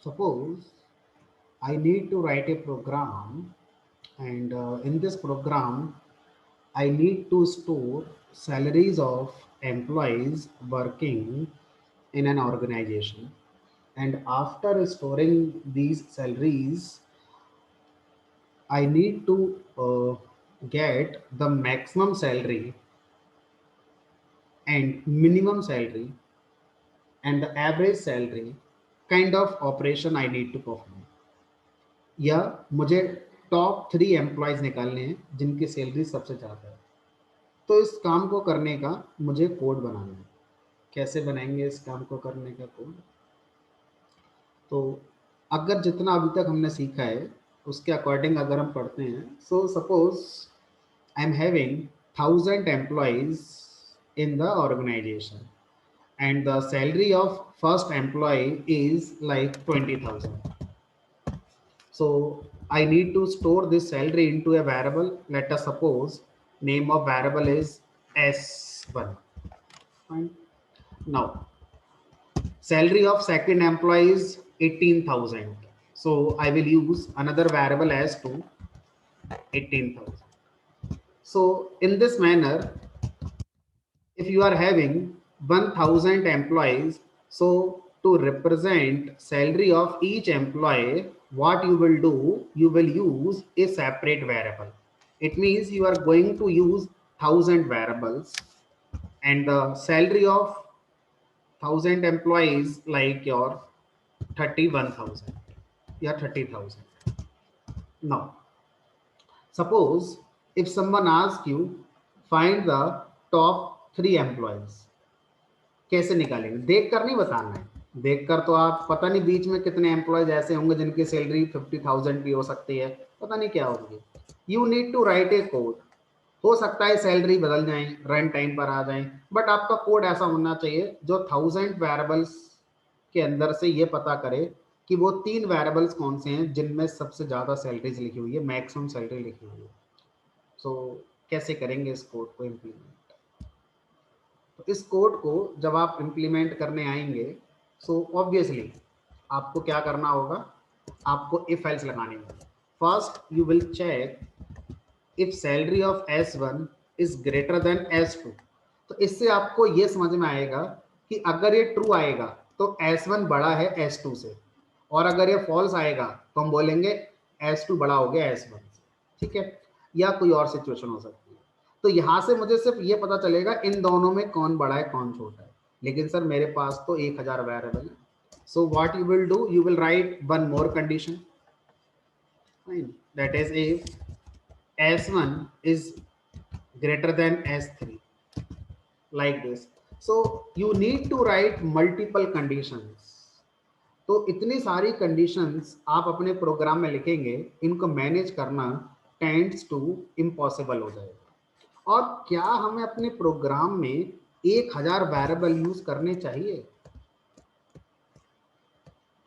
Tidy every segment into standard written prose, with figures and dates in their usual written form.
Suppose I need to write a program, and in this program, I need to store salaries of employees working in an organization. And after storing these salaries, I need to get the maximum salary and minimum salary and the average salary kind of operation I need to perform. या मुझे top 3 employees निकालने हैं जिनकी salary सबसे ज़्यादा है। तो इस काम को करने का मुझे कोड बनाना है। कैसे बनाएंगे इस काम को करने का कोड? तो अगर जितना अभी तक हमने सीखा है उसके अकॉर्डिंग अगर हम पढ़ते हैं, so suppose I am having 1000 employees in the organisation and the salary of first employee is like 20,000. So I need to store this salary into a variable. Let us suppose name of variable is S1. Fine. Now salary of second employee is 18,000. So I will use another variable as to 18,000. So in this manner, if you are having 1000 employees, so to represent salary of each employee, what you will do, you will use a separate variable. It means you are going to use 1000 variables, and the salary of 1000 employees like your 31,000, yeah, 30,000. Now suppose if someone asks you find the top 3 employees, कैसे निकालेंगे? देख कर नहीं बताना है। देख कर तो आप पता नहीं बीच में कितने एम्प्लॉयज ऐसे होंगे जिनकी सैलरी 50,000 भी हो सकती है, पता नहीं क्या होगी। You need to write a code. हो सकता है सैलरी बदल जाए, रन टाइम पर आ जाए, बट आपका कोड ऐसा होना चाहिए जो 1000 वेरिएबल्स के अंदर से ये पता करे कि वो 3 वेरिएबल्स कौन से हैं जिनमें सबसे ज्यादा सैलरीज लिखी हुई है, मैक्सिमम सैलरी लिखी हुई है। सो कैसे करेंगे इस कोड को इम्प्लीमेंट? तो इस कोड को जब आप इम्प्लीमेंट करने आएंगे, सो ऑब्वियसली आपको क्या करना होगा, आपको इफ एल्स लगाने होंगे। First you will check if salary of S1 is greater than S2। तो इससे आपको ये समझ में आएगा कि अगर ये ट्रू आएगा तो S1 बड़ा है S2 से, और अगर ये फॉल्स आएगा तो हम बोलेंगे S2 बड़ा हो गया S1 से। ठीक है, या कोई और सिचुएशन हो सकती है। तो यहां से मुझे सिर्फ ये पता चलेगा इन दोनों में कौन बड़ा है कौन छोटा है। लेकिन सर मेरे पास तो 1000 वेरिएबल है। So what you will do, you will right one more condition, that is if S1 is greater than S3, like this. So you need to write multiple conditions. तो इतनी सारी कंडीशंस आप अपने programme में लिखेंगे, इनको manage करना tends to impossible हो जाएगा। और क्या हमें अपने प्रोग्राम में 1000 वेरिएबल यूज करने चाहिए?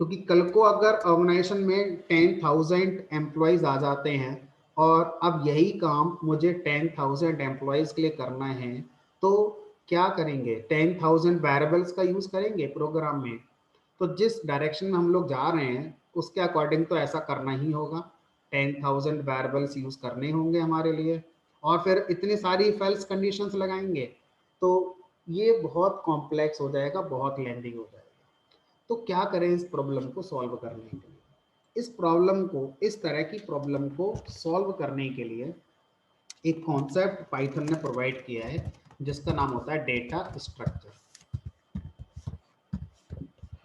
क्योंकि कल को अगर ऑर्गेनाइजेशन में 10,000 एम्प्लॉयज आ जाते हैं और अब यही काम मुझे 10,000 एम्प्लॉयज के लिए करना है, तो क्या करेंगे? 10,000 वेरिएबल्स का यूज करेंगे प्रोग्राम में। तो जिस डायरेक्शन में हम लोग जा रहे हैं उसके अकॉर्डिंग तो ऐसा करना ही होगा। 10,000 वेरिएबल्स यूज करने होंगे हमारे लिए, और फिर इतनी सारी फेल्स कंडीशंस लगाएंगे, तो ये बहुत कॉम्प्लेक्स हो जाएगा, बहुत लेंदी हो जाएगा। तो क्या करें इस प्रॉब्लम को सॉल्व करने के लिए? इस प्रॉब्लम को, इस तरह की प्रॉब्लम को सॉल्व करने के लिए एक कॉन्सेप्ट पाइथन ने प्रोवाइड किया है जिसका नाम होता है डेटा स्ट्रक्चर।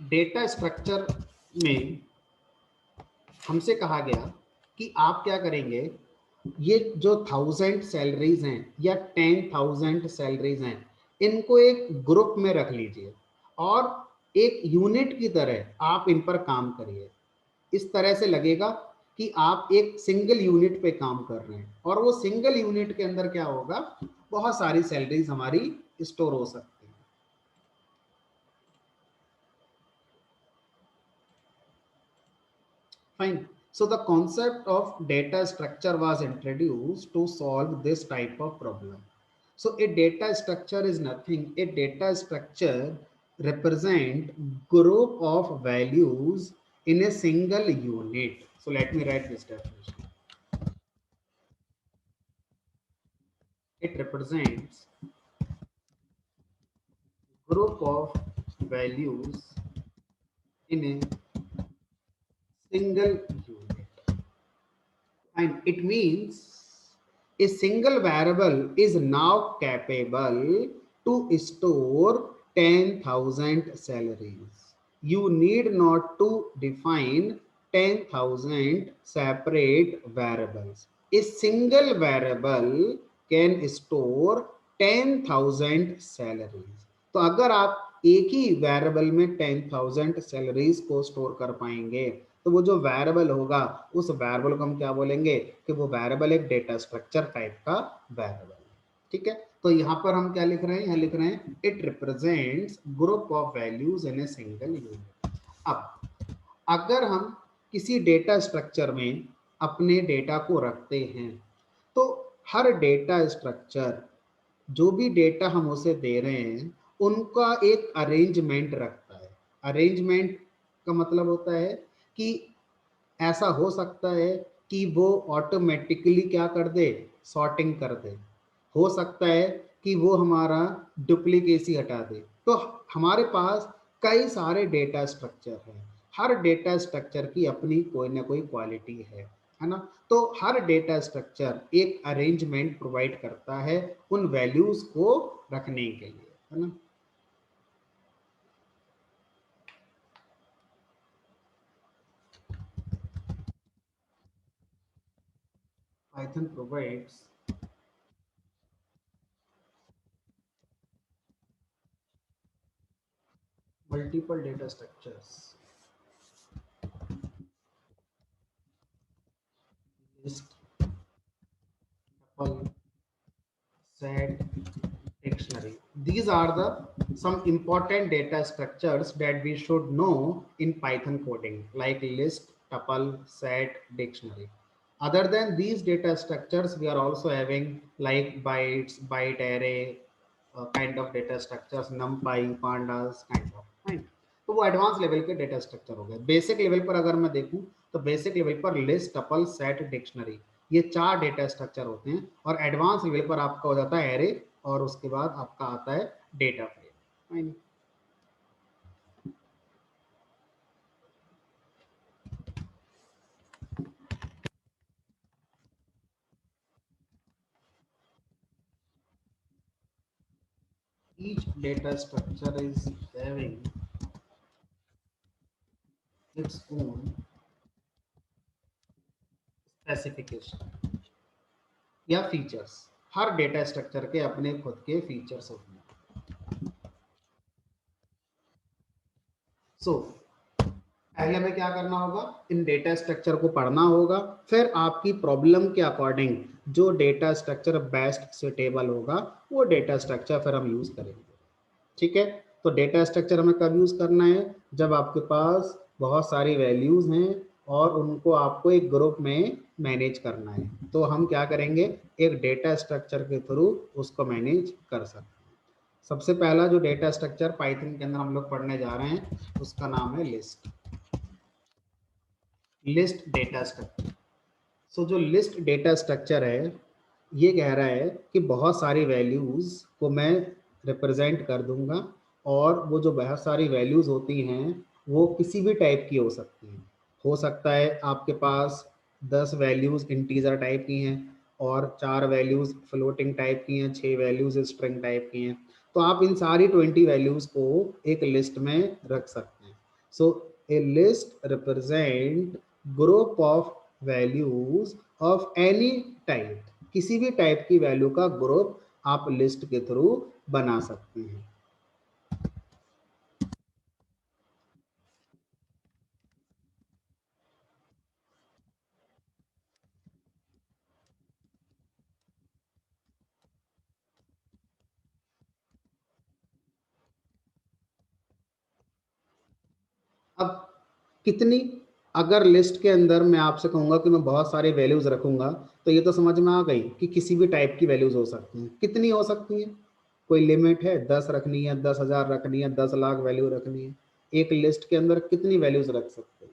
डेटा स्ट्रक्चर में हमसे कहा गया कि आप क्या करेंगे, ये जो 1000 सैलरीज हैं या 10,000 सैलरीज हैं, इनको एक ग्रुप में रख लीजिए और एक यूनिट की तरह आप इन पर काम करिए। इस तरह से लगेगा कि आप एक सिंगल यूनिट पे काम कर रहे हैं, और वो सिंगल यूनिट के अंदर क्या होगा, बहुत सारी सैलरीज हमारी स्टोर हो सकती है। Fine. So the concept of data structure was introduced to solve this type of problem. So a data structure is nothing. A data structure represent group of values in a single unit. So let me write this definition. It represents group of values in a single unit, and it means a single variable is now capable to store 10,000 salaries. You need not to define 10,000 separate variables. A single variable can store 10,000 salaries. तो अगर आप एक ही variable में 10,000 salaries को store कर पाएंगे तो वो जो वेरिएबल होगा उस वेरिएबल को हम क्या बोलेंगे कि वो वेरिएबल एक डेटा स्ट्रक्चर टाइप का वेरिएबल है। ठीक है, तो यहाँ पर हम क्या लिख रहे हैं, यहाँ लिख रहे हैं it represents group of values in A single unit. अब अगर हम किसी डेटा स्ट्रक्चर में अपने डेटा को रखते हैं तो हर डेटा स्ट्रक्चर जो भी डेटा हम उसे दे रहे हैं उनका एक अरेंजमेंट रखता है। अरेंजमेंट का मतलब होता है कि ऐसा हो सकता है कि वो ऑटोमेटिकली क्या कर दे, सॉर्टिंग कर दे। हो सकता है कि वो हमारा डुप्लीकेसी हटा दे। तो हमारे पास कई सारे डेटा स्ट्रक्चर हैं, हर डेटा स्ट्रक्चर की अपनी कोई ना कोई क्वालिटी है ना। तो हर डेटा स्ट्रक्चर एक अरेंजमेंट प्रोवाइड करता है उन वैल्यूज को रखने के लिए, है ना। Python provides multiple data structures, list, tuple, set, dictionary. These are the some important data structures that we should know in Python coding, like list, tuple, set, dictionary. Other than these data structures, we are also having like bytes, byte array, kind of data structures, numpy, pandas, kind of, right? तो वो advance level के data structure हो गए। Basic level पर अगर मैं देखूं तो बेसिक लेवल पर लिस्ट, टपल, सेट, डिक्शनरी, ये 4 डेटा स्ट्रक्चर होते हैं। और एडवांस लेवल पर आपका हो जाता है एरे, और उसके बाद आपका आता है data frame. Each data structure is having its own specification या फीचर्स। हर डेटा स्ट्रक्चर के अपने खुद के फीचर्स होते हैं। सो पहले हमें क्या करना होगा, इन डेटा स्ट्रक्चर को पढ़ना होगा, फिर आपकी प्रॉब्लम के अकॉर्डिंग जो डेटा स्ट्रक्चर बेस्ट सुटेबल होगा वो डेटा स्ट्रक्चर फिर हम यूज करेंगे। ठीक है, तो डेटा स्ट्रक्चर हमें कब यूज करना है, जब आपके पास बहुत सारी वैल्यूज हैं और उनको आपको एक ग्रुप में मैनेज करना है। तो हम क्या करेंगे, एक डेटा स्ट्रक्चर के थ्रू उसको मैनेज कर सकते हैं। सबसे पहला जो डेटा स्ट्रक्चर पाइथन के अंदर हम लोग पढ़ने जा रहे हैं उसका नाम है list. List data structure. So जो लिस्ट डेटा स्ट्रक्चर है ये कह रहा है कि बहुत सारी वैल्यूज को मैं रिप्रेजेंट कर दूंगा, और वो जो बहुत सारी वैल्यूज होती हैं वो किसी भी टाइप की हो सकती हैं। हो सकता है आपके पास 10 वैल्यूज इंटीजर टाइप की हैं, और 4 वैल्यूज फ्लोटिंग टाइप की हैं, 6 वैल्यूज स्ट्रिंग टाइप की हैं। तो आप इन सारी 20 वैल्यूज को एक लिस्ट में रख सकते हैं। So a list represent group of values of any type. किसी भी टाइप की वैल्यू का ग्रुप आप लिस्ट के थ्रू बना सकते हैं। अब कितनी, अगर लिस्ट के अंदर मैं आपसे कहूंगा कि मैं बहुत सारे वैल्यूज रखूंगा तो ये तो समझ में आ गई कि किसी भी टाइप की वैल्यूज हो सकती हैं। कितनी हो सकती हैं, कोई लिमिट है? 10 रखनी है, 10,000 रखनी है, 10 लाख वैल्यू रखनी है? एक लिस्ट के अंदर कितनी वैल्यूज रख सकते हैं?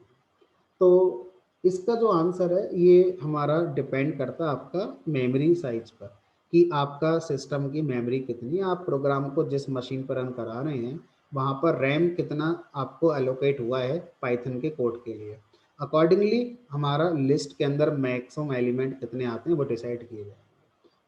तो इसका जो आंसर है ये हमारा डिपेंड करता है आपका मेमोरी साइज पर, कि आपका सिस्टम की मेमोरी कितनी है, आप प्रोग्राम को जिस मशीन पर रन करा रहे हैं वहाँ पर रैम कितना आपको एलोकेट हुआ है पाइथन के कोड के लिए, अकॉर्डिंगली हमारा लिस्ट के अंदर मैक्सिमम एलिमेंट कितने आते हैं वो डिसाइड किए जाए।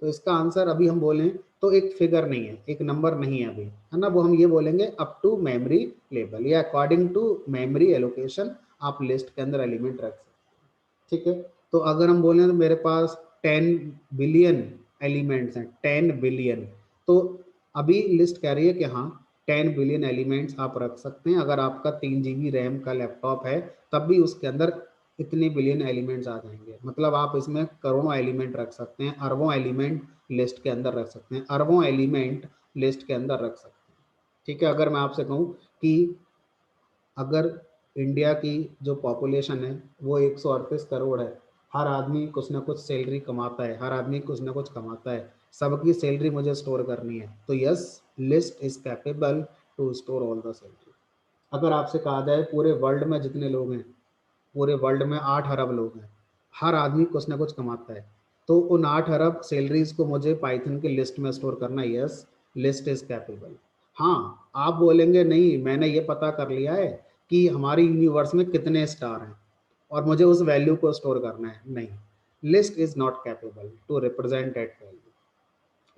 तो इसका आंसर अभी हम बोलें तो एक फिगर नहीं है, एक नंबर नहीं है अभी, है ना, वो हम ये बोलेंगे अप टू मेमोरी लेवल या अकॉर्डिंग टू मेमोरी एलोकेशन आप लिस्ट के अंदर एलिमेंट रख सकते हैं। ठीक है, तो अगर हम बोलें तो मेरे पास 10 बिलियन एलिमेंट्स हैं, 10 बिलियन, तो अभी लिस्ट कह रही है कि हाँ 10 बिलियन एलिमेंट्स आप रख सकते हैं, अगर आपका 3 GB रैम का लैपटॉप है तब भी उसके अंदर इतने बिलियन एलिमेंट्स आ जाएंगे, मतलब आप इसमें करोड़ों एलिमेंट रख सकते हैं, अरबों एलिमेंट लिस्ट के अंदर रख सकते हैं, अरबों एलिमेंट लिस्ट के अंदर रख सकते हैं। ठीक है, अगर मैं आपसे कहूँ कि अगर इंडिया की जो पॉपुलेशन है वो 138 करोड़ है, हर आदमी कुछ ना कुछ सैलरी कमाता है, हर आदमी कुछ ना कुछ कमाता है, सबकी सैलरी मुझे स्टोर करनी है, तो yes list is capable to store all the salary. अगर आपसे कहा जाए पूरे वर्ल्ड में जितने लोग हैं, पूरे वर्ल्ड में 8 अरब लोग हैं, हर आदमी कुछ ना कुछ कमाता है, तो उन 8 अरब सैलरीज को मुझे पाइथन के लिस्ट में स्टोर करना, यस लिस्ट इज कैपेबल। हाँ, आप बोलेंगे नहीं मैंने ये पता कर लिया है कि हमारे यूनिवर्स में कितने स्टार हैं और मुझे उस वैल्यू को स्टोर करना है, नहीं, list is not capable to represent that value.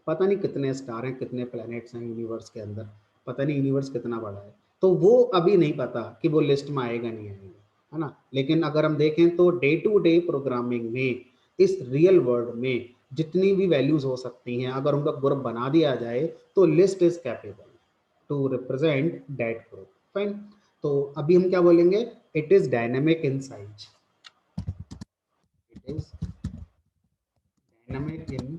पता नहीं कितने स्टार हैं, कितने प्लैनेट्स हैं यूनिवर्स के अंदर, पता नहीं यूनिवर्स कितना बड़ा है, तो वो अभी नहीं पता कि वो लिस्ट में आएगा नहीं आएगा, है ना। लेकिन अगर हम देखें तो डे टू डे प्रोग्रामिंग में, इस रियल वर्ल्ड में जितनी भी वैल्यूज हो सकती हैं अगर उनका ग्रुप बना दिया जाए तो list is capable to represent that group. Fine, तो अभी हम क्या बोलेंगे, it is dynamic in size, it is dynamic in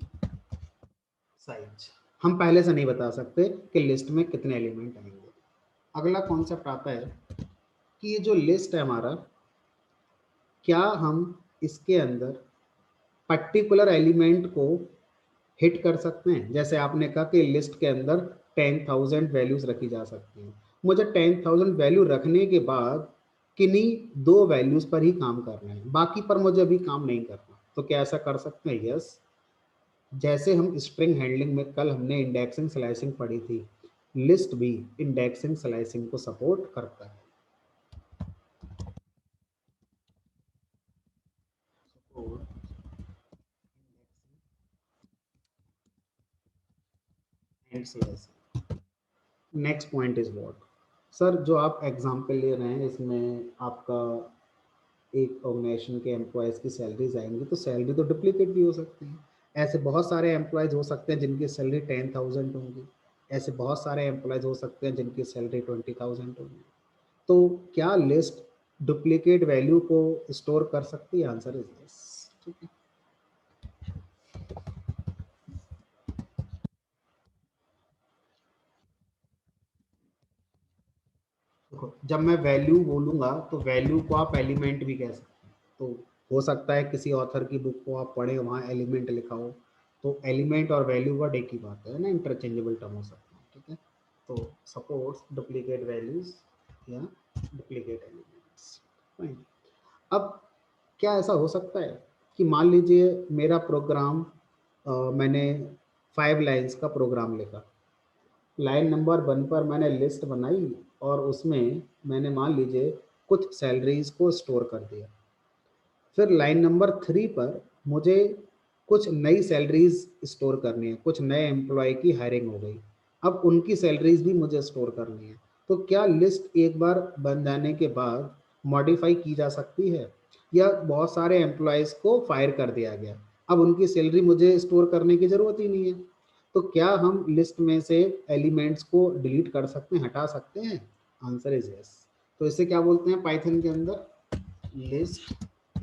size. हम पहले से नहीं बता सकते कि लिस्ट में कितने एलिमेंट आएंगे। अगला कॉन्सेप्ट आता है कि ये जो लिस्ट है हमारा, क्या हम इसके अंदर पर्टिकुलर एलिमेंट को हिट कर सकते हैं, जैसे आपने कहा कि लिस्ट के अंदर 10,000 वैल्यूज रखी जा सकती हैं, मुझे 10,000 वैल्यू रखने के बाद किन्हीं दो वैल्यूज पर ही काम करना है, बाकी पर मुझे अभी काम नहीं करना, तो क्या ऐसा कर सकते हैं, यस। जैसे हम स्ट्रिंग हैंडलिंग में कल हमने इंडेक्सिंग स्लाइसिंग पढ़ी थी, लिस्ट भी इंडेक्सिंग स्लाइसिंग को सपोर्ट करता है। Next point is what, sir जो आप एग्जाम्पल ले रहे हैं इसमें आपका एक ऑर्गेनाइजेशन के एम्प्लॉयज़ की सैलरीज आएंगी तो सैलरी तो डुप्लीकेट भी हो सकती है, ऐसे बहुत सारे एम्प्लॉयज़ हो सकते हैं जिनकी सैलरी 10,000 होंगी, ऐसे बहुत सारे एम्प्लॉयज़ हो सकते हैं जिनकी सैलरी 20,000 होगी, तो क्या लिस्ट डुप्लीकेट वैल्यू को स्टोर कर सकती है, आंसर इज यस। ठीक है, देखो जब मैं वैल्यू बोलूँगा तो वैल्यू को आप एलिमेंट भी कह सकते हैं, तो हो सकता है किसी ऑथर की बुक को आप पढ़ें वहाँ एलिमेंट लिखा हो, तो एलिमेंट और वैल्यू वर्ड एक ही बात है ना, इंटरचेंजेबल टर्म हो सकते हैं। ठीक है, तो सपोर्ट्स डुप्लीकेट वैल्यूज या डुप्लीकेट एलिमेंट्स। फाइन, अब क्या ऐसा हो सकता है कि मान लीजिए मेरा प्रोग्राम, मैंने 5 लाइन्स का प्रोग्राम लिखा, लाइन नंबर 1 पर मैंने लिस्ट बनाई और उसमें मैंने मान लीजिए कुछ सैलरीज को स्टोर कर दिया, फिर लाइन नंबर 3 पर मुझे कुछ नई सैलरीज स्टोर करनी है, कुछ नए एम्प्लॉय की हायरिंग हो गई, अब उनकी सैलरीज भी मुझे स्टोर करनी है, तो क्या लिस्ट एक बार बन जाने के बाद मॉडिफाई की जा सकती है, या बहुत सारे एम्प्लॉयज़ को फायर कर दिया गया, अब उनकी सैलरी मुझे स्टोर करने की ज़रूरत ही नहीं है, तो क्या हम लिस्ट में से एलिमेंट्स को डिलीट कर सकते हैं, हटा सकते हैं, आंसर इज यस। तो इसे क्या बोलते हैं पाइथन के अंदर, लिस्ट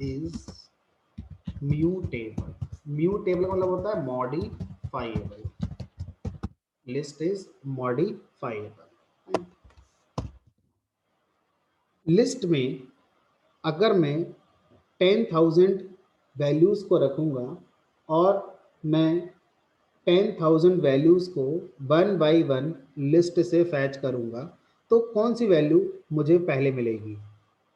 इज म्यूटेबल। म्यूटेबल का मतलब होता है modifiable, list is modifiable. List में अगर मैं 10,000 वैल्यूज़ को रखूँगा और मैं 10,000 वैल्यूज़ को वन बाई वन लिस्ट से फैच करूँगा, तो कौन सी वैल्यू मुझे पहले मिलेगी,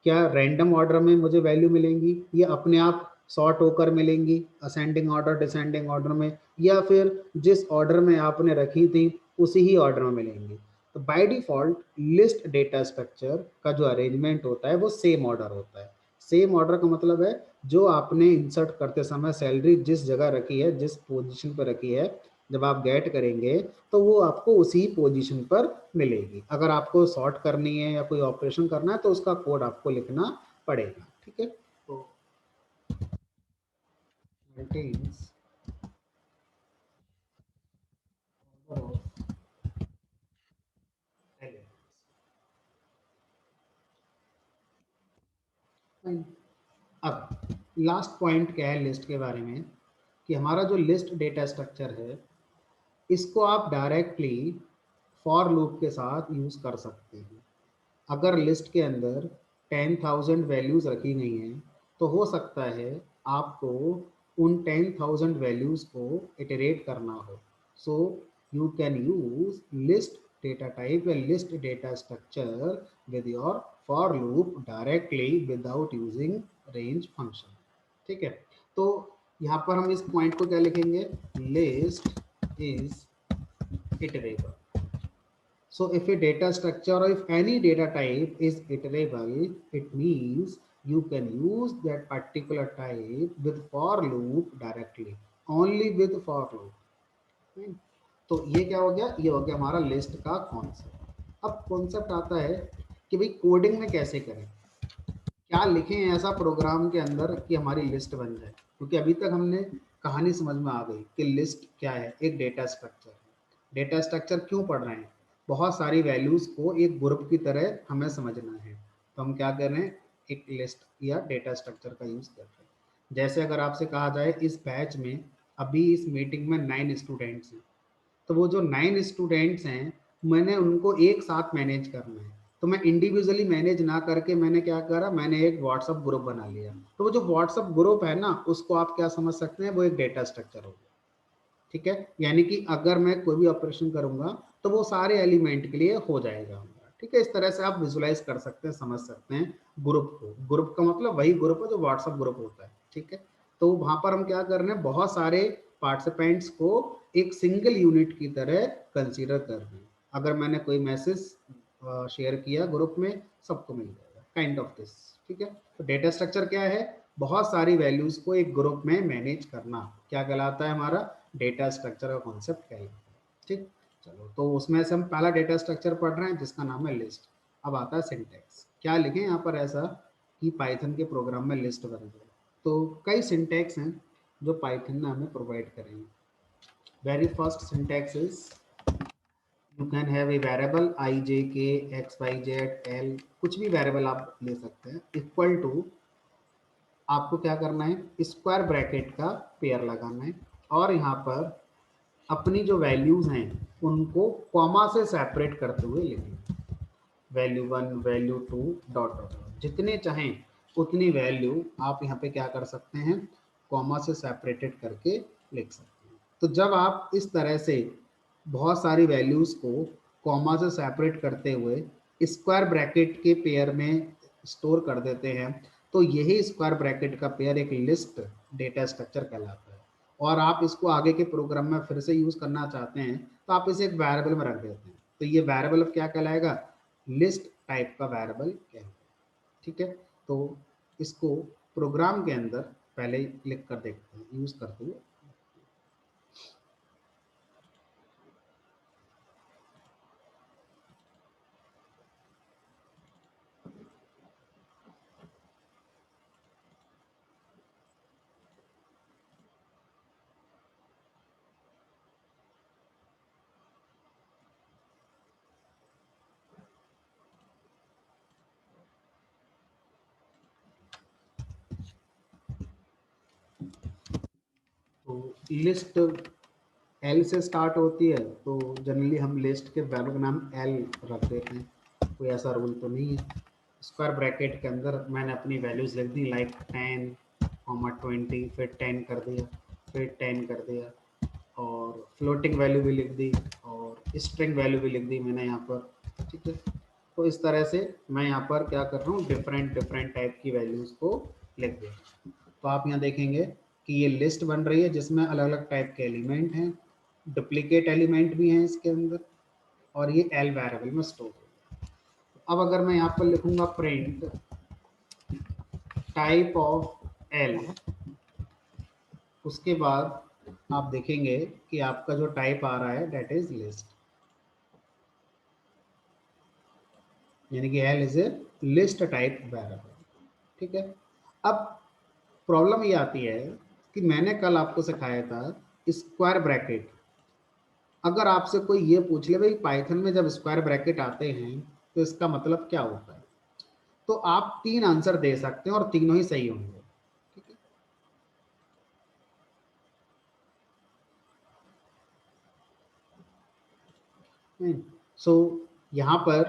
क्या रैंडम ऑर्डर में मुझे वैल्यू मिलेंगी या अपने आप सॉर्ट होकर मिलेंगी असेंडिंग ऑर्डर डिसेंडिंग ऑर्डर में, या फिर जिस ऑर्डर में आपने रखी थी उसी ही ऑर्डर में मिलेंगी? तो by default list data structure का जो अरेंजमेंट होता है वो सेम ऑर्डर होता है। सेम ऑर्डर का मतलब है जो आपने इंसर्ट करते समय सैलरी जिस जगह रखी है, जिस पोजीशन पर रखी है, जब आप गेट करेंगे तो वो आपको उसी पोजीशन पर मिलेगी। अगर आपको सॉर्ट करनी है या कोई ऑपरेशन करना है तो उसका कोड आपको लिखना पड़ेगा। ठीक है, तो contains order of elements। Fine। अब लास्ट पॉइंट क्या है लिस्ट के बारे में, कि हमारा जो लिस्ट डेटा स्ट्रक्चर है इसको आप डायरेक्टली फॉर लूप के साथ यूज कर सकते हैं। अगर लिस्ट के अंदर 10,000 वैल्यूज रखी गई हैं तो हो सकता है आपको उन 10,000 वैल्यूज को इटरेट करना हो। So you can use list data type या list data structure with your for loop directly without using range function. ठीक है, तो यहाँ पर हम इस पॉइंट को क्या लिखेंगे, list is iterable. So if a data structure or if any data type is iterable, it means you can use that particular type with for loop directly, only with for loop। Right? तो ये क्या हो गया, ये हो गया हमारा list का कॉन्सेप्ट। अब कॉन्सेप्ट आता है कि भाई कोडिंग में कैसे करें, क्या लिखें ऐसा प्रोग्राम के अंदर कि हमारी लिस्ट बन जाए। क्योंकि अभी तक हमने कहानी समझ में आ गई कि लिस्ट क्या है, एक डेटा स्ट्रक्चर है। डेटा स्ट्रक्चर क्यों पढ़ रहे हैं, बहुत सारी वैल्यूज को एक ग्रुप की तरह हमें समझना है, तो हम क्या कर रहे हैं, एक लिस्ट या डेटा स्ट्रक्चर का यूज कर रहे हैं। जैसे अगर आपसे कहा जाए इस बैच में अभी इस मीटिंग में 9 स्टूडेंट्स हैं, तो वो जो 9 स्टूडेंट्स हैं मैंने उनको एक साथ मैनेज करना है, तो मैं इंडिविजुअली मैनेज ना करके मैंने क्या करा, मैंने एक व्हाट्सअप ग्रुप बना लिया। तो वो जो व्हाट्सअप ग्रुप है ना उसको आप क्या समझ सकते हैं, वो एक डेटा स्ट्रक्चर हो गया। ठीक है, यानी कि अगर मैं कोई भी ऑपरेशन करूंगा तो वो सारे एलिमेंट के लिए हो जाएगा। ठीक है, इस तरह से आप विजुलाइज कर सकते हैं, समझ सकते हैं ग्रुप को। ग्रुप का मतलब वही ग्रुप है जो व्हाट्सएप ग्रुप होता है। ठीक है, तो वहां पर हम क्या कर रहे हैं, बहुत सारे पार्टिसिपेंट्स को एक सिंगल यूनिट की तरह कंसीडर कर रहे हैं। अगर मैंने कोई मैसेज शेयर किया ग्रुप में सबको मिल जाएगा, काइंड ऑफ दिस। ठीक है, तो डेटा स्ट्रक्चर क्या है, बहुत सारी वैल्यूज को एक ग्रुप में मैनेज करना, क्या कहलाता है, हमारा डेटा स्ट्रक्चर का कॉन्सेप्ट कहलाता है। ठीक, चलो तो उसमें से हम पहला डेटा स्ट्रक्चर पढ़ रहे हैं जिसका नाम है लिस्ट। अब आता है सिंटैक्स, क्या लिखें यहाँ पर ऐसा कि पाइथन के प्रोग्राम में लिस्ट बन जाए। तो कई सिंटैक्स हैं जो पाइथन ने हमें प्रोवाइड करेंगे। Very first syntax is you can have a variable I J K X Y Z L, कुछ भी वेरिएबल आप ले सकते हैं, इक्वल टू, आपको क्या करना है, स्क्वायर ब्रैकेट का पेयर लगाना है, और यहाँ पर अपनी जो वैल्यूज हैं उनको कॉमा से सेपरेट करते हुए लिखें। वैल्यू 1 वैल्यू 2 डॉट डॉट, जितने चाहें उतनी वैल्यू आप यहाँ पे क्या कर सकते हैं, कॉमा से सेपरेटेड करके लिख सकते हैं। तो जब आप इस तरह से बहुत सारी वैल्यूज को कॉमा से सेपरेट करते हुए स्क्वायर ब्रैकेट के पेयर में स्टोर कर देते हैं, तो यही स्क्वायर ब्रैकेट का पेयर एक लिस्ट डेटा स्ट्रक्चर कहलाता है। और आप इसको आगे के प्रोग्राम में फिर से यूज करना चाहते हैं तो आप इसे एक वेरिएबल में रख देते हैं, तो ये वेरिएबल अब क्या कहलाएगा, लिस्ट टाइप का वेरिएबल कहलाएगा। ठीक है, तो इसको प्रोग्राम के अंदर पहले लिख कर देखते हैं यूज करते हुए। तो लिस्ट एल से स्टार्ट होती है, तो जनरली हम लिस्ट के वैल्यू का नाम एल रख देते हैं, कोई ऐसा रूल तो नहीं है। स्क्वायर ब्रैकेट के अंदर मैंने अपनी वैल्यूज लिख दी, लाइक 10, 20, फिर 10 कर दिया, फिर 10 कर दिया, और फ्लोटिंग वैल्यू भी लिख दी और स्ट्रिंग वैल्यू भी लिख दी मैंने यहाँ पर। ठीक है, तो इस तरह से मैं यहाँ पर क्या कर रहा हूँ, डिफरेंट डिफरेंट टाइप की वैल्यूज़ को लिख दे। तो आप यहाँ देखेंगे कि ये लिस्ट बन रही है जिसमें अलग अलग टाइप के एलिमेंट हैं, डुप्लीकेट एलिमेंट भी हैं इसके अंदर, और ये एल वेरिएबल में स्टोर है। अब अगर मैं यहाँ पर लिखूंगा प्रिंट टाइप ऑफ एल, उसके बाद आप देखेंगे कि आपका जो टाइप आ रहा है दैट इज लिस्ट, यानी कि L is a list type variable. ठीक है। अब प्रॉब्लम ये आती है कि मैंने कल आपको सिखाया था स्क्वायर ब्रैकेट। अगर आपसे कोई ये पूछ ले भाई पाइथन में जब स्क्वायर ब्रैकेट आते हैं तो इसका मतलब क्या होता है, तो आप 3 आंसर दे सकते हैं और तीनों ही सही होंगे। ठीक है। सो यहाँ पर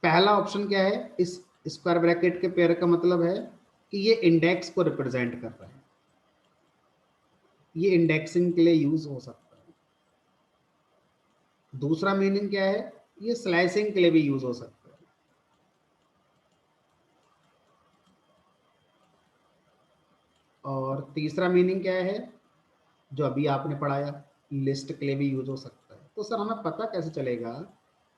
पहला ऑप्शन क्या है, इस स्क्वायर ब्रैकेट के पेयर का मतलब है कि ये इंडेक्स को रिप्रेजेंट कर रहा है, ये इंडेक्सिंग के लिए यूज हो सकता है। दूसरा मीनिंग क्या है, ये स्लाइसिंग के लिए भी यूज हो सकता है। और तीसरा मीनिंग क्या है, जो अभी आपने पढ़ाया, लिस्ट के लिए भी यूज हो सकता है। तो सर हमें पता कैसे चलेगा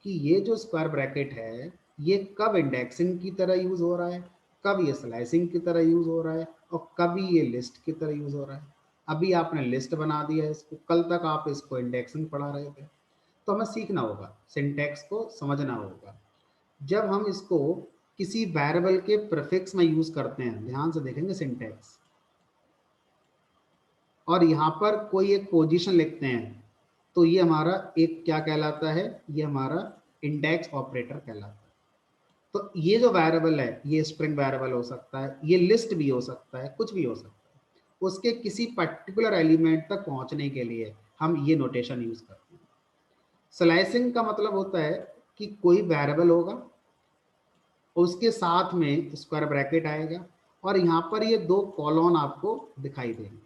कि ये जो स्क्वायर ब्रैकेट है ये कब इंडेक्सिंग की तरह यूज हो रहा है, कब ये स्लाइसिंग की तरह यूज हो रहा है, और कभी ये लिस्ट की तरह यूज हो रहा है। अभी आपने लिस्ट बना दिया है इसको, कल तक आप इसको इंडेक्सिंग पढ़ा रहे थे। तो हमें सीखना होगा, सिंटैक्स को समझना होगा। जब हम इसको किसी वेरिएबल के प्रीफिक्स में यूज करते हैं, ध्यान से देखेंगे सिंटैक्स, और यहाँ पर कोई एक पोजीशन लिखते हैं, तो ये हमारा एक क्या कहलाता है, ये हमारा इंडेक्स ऑपरेटर कहलाता है। तो ये जो वेरिएबल है ये स्ट्रिंग वेरिएबल हो सकता है, ये लिस्ट भी हो सकता है, कुछ भी हो सकता है। उसके किसी पर्टिकुलर एलिमेंट तक पहुंचने के लिए हम ये नोटेशन यूज करते हैं। स्लाइसिंग का मतलब होता है कि कोई वेरिएबल होगा, उसके साथ में स्क्वायर ब्रैकेट आएगा, और यहाँ पर ये 2 कॉलन आपको दिखाई देंगे,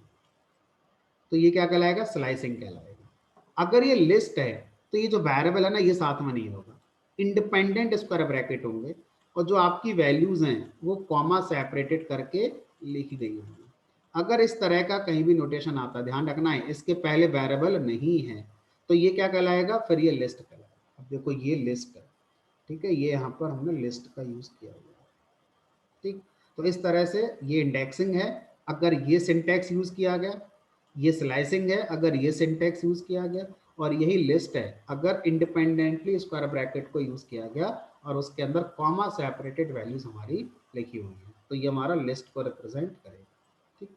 तो ये क्या कहलाएगा, स्लाइसिंग कहलाएगा। अगर ये लिस्ट है तो ये जो वेरिएबल है ना ये साथ में नहीं होगा, इंडिपेंडेंट स्क्वायर ब्रैकेट होंगे, और जो आपकी वैल्यूज हैं वो कॉमा सेपरेटेड करके लिखी गई होंगी। अगर इस तरह का कहीं भी नोटेशन आता है, ध्यान रखना है इसके पहले वेरिएबल नहीं है, तो ये क्या कहलाएगा, फिर ये लिस्ट कहलाएगा। अब देखो ये लिस्ट है, ठीक है, ये यहाँ पर हमने लिस्ट का यूज किया हुआ है। ठीक, तो इस तरह से ये इंडेक्सिंग है अगर ये सिंटैक्स यूज किया गया, ये स्लाइसिंग है अगर ये सिंटैक्स यूज किया गया, और यही लिस्ट है अगर इंडिपेंडेंटली स्क्वायर ब्रैकेट को यूज किया गया और उसके अंदर कॉमा सेपरेटेड वैल्यूज हमारी लिखी हुई है, तो ये हमारा लिस्ट को रिप्रेजेंट करेगा। ठीक,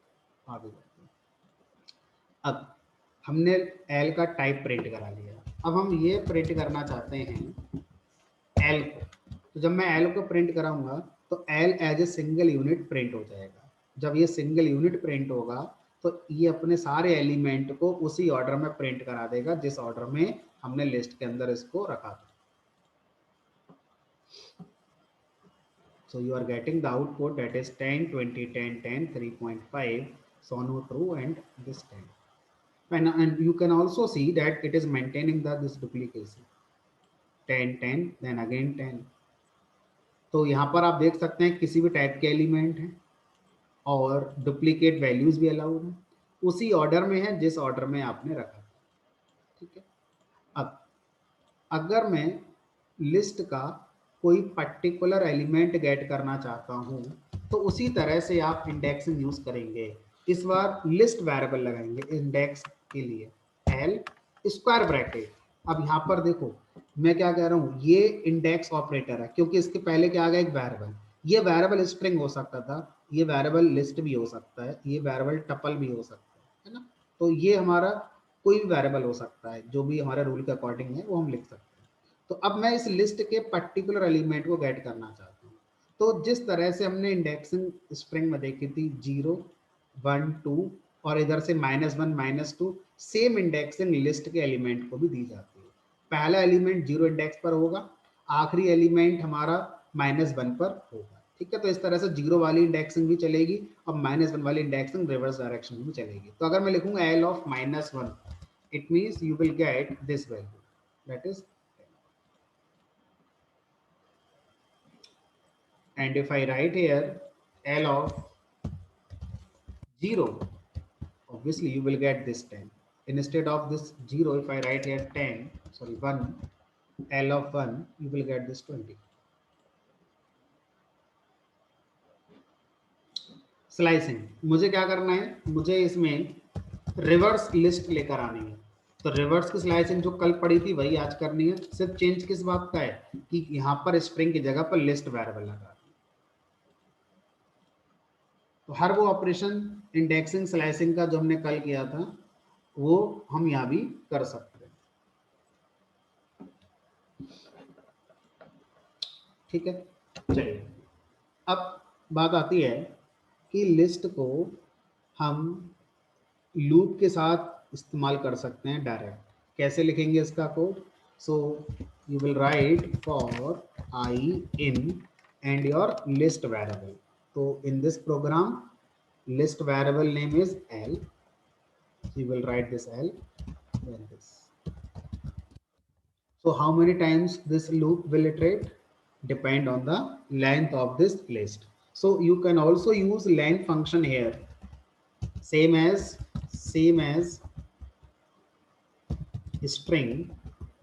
आगे बढ़ते हैं। अब हमने एल का टाइप प्रिंट करा लिया, अब हम ये प्रिंट करना चाहते हैं एल को। तो जब मैं एल को प्रिंट कराऊंगा तो L as a single unit print हो जाएगा। जब ये सिंगल यूनिट प्रिंट होगा तो ये अपने सारे एलिमेंट को उसी ऑर्डर में प्रिंट करा देगा जिस ऑर्डर में हमने लिस्ट के अंदर इसको रखा था। So you are getting the output that is 10, 20, 10, 10, 3.5, so no true, and this 10. And you can also see that it is maintaining this duplication. 10, 10, then again 10. तो यहाँ पर आप देख सकते हैं किसी भी टाइप के एलिमेंट हैं और डुप्लीकेट वैल्यूज भी अलाउड हैं, उसी ऑर्डर में है जिस ऑर्डर में आपने रखा था। ठीक है। अब अगर मैं लिस्ट का कोई पर्टिकुलर एलिमेंट गेट करना चाहता हूँ तो उसी तरह से आप इंडेक्सिंग यूज करेंगे। इस बार लिस्ट वेरिएबल लगाएंगे इंडेक्स के लिए, एल स्क्वायर ब्रैकेट। अब यहाँ पर देखो मैं क्या कह रहा हूँ, ये इंडेक्स ऑपरेटर है क्योंकि इसके पहले क्या आ गया, एक वेरिएबल। ये वेरिएबल स्ट्रिंग हो सकता था, ये वेरिएबल लिस्ट भी हो सकता है, ये वेरिएबल टपल भी हो सकता है ना। तो ये हमारा कोई भी वेरिएबल हो सकता है, जो भी हमारे रूल के अकॉर्डिंग है वो हम लिख सकते हैं। तो अब मैं इस लिस्ट के पर्टिकुलर एलिमेंट को गेट करना चाहता हूँ। तो जिस तरह से हमने इंडेक्सिंग स्ट्रिंग में देखी थी 0, 1, 2 और इधर से -1, -2, सेम इंडेक्सिंग लिस्ट के एलिमेंट को भी दी जाती है। पहला एलिमेंट 0 इंडेक्स पर होगा, आखिरी एलिमेंट हमारा -1 पर होगा। ठीक है, तो इस तरह से 0 वाली इंडेक्सिंग भी चलेगी और -1 वाली इंडेक्सिंग रिवर्स डायरेक्शन में भी चलेगी। तो अगर मैं लिखूंगा L of -1, it means you will get this value, that is. and if I write here L of 0, obviously you will get this 10. Instead of this 0, if I write here 10, sorry 1, L of 1, you will get this 20. Slicing, मुझे क्या करना है, मुझे इसमें reverse list लेकर आनी है। तो रिवर्स की स्लाइसिंग जो कल पड़ी थी वही आज करनी है, सिर्फ चेंज किस बात का है कि यहाँ पर स्ट्रिंग की जगह पर लिस्ट वेरिएबल लगा। तो हर वो ऑपरेशन इंडेक्सिंग स्लाइसिंग का जो हमने कल किया था वो हम यहाँ भी कर सकते हैं। ठीक है, चलिए अब बात आती है कि लिस्ट को हम लूप के साथ इस्तेमाल कर सकते हैं डायरेक्ट। कैसे लिखेंगे इसका code? So you will write for I in and your list variable. तो in this program list variable name is L, so you will write this L, then this. So how many times this loop will iterate? Depend on the length of this list. So you can also use len function here, same as string.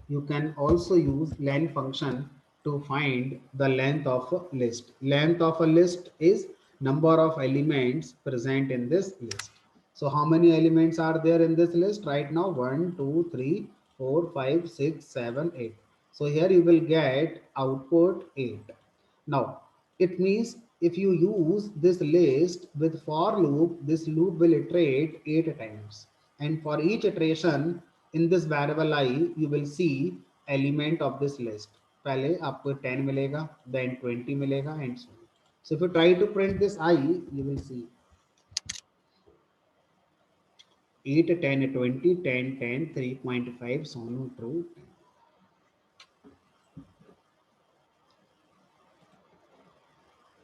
You can also use len function to find the length of a list. Length of a list is number of elements present in this list. So how many elements are there in this list right now? 1, 2, 3, 4, 5, 6, 7, 8. So here you will get output 8. Now it means if you use this list with for loop, this loop will iterate 8 times, and for each iteration in this variable I you will see element of this list. पहले आपको 10 मिलेगा, then 20 मिलेगा, and so on. So if you try to print this I, you will see 8, 10, 20, 10, 10, 3.5, so on, true.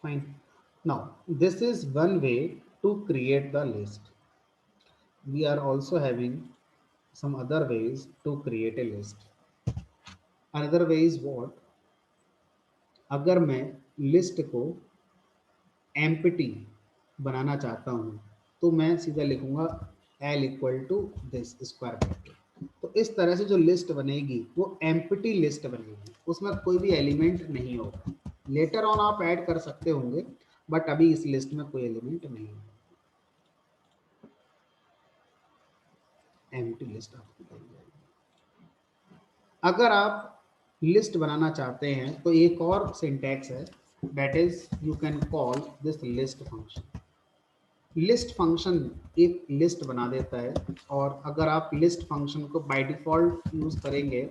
Fine. Now this is one way to create the list. We are also having some other ways to create a list. Another way is what? अगर मैं list को empty बनाना चाहता हूँ तो मैं सीधा लिखूंगा L equal to this square bracket. तो इस तरह से जो लिस्ट बनेगी वो एम्प्टी लिस्ट बनेगी, उसमें कोई भी एलिमेंट नहीं होगा। लेटर ऑन आप ऐड कर सकते होंगे, बट अभी इस लिस्ट में कोई एलिमेंट नहीं है। एम्प्टी लिस्ट आपको मिल जाएगी। अगर आप लिस्ट बनाना चाहते हैं तो एक और सिंटैक्स है, that is you can call this list function. List function एक लिस्ट बना देता है, और अगर आप लिस्ट फंक्शन को बाय डिफॉल्ट यूज करेंगे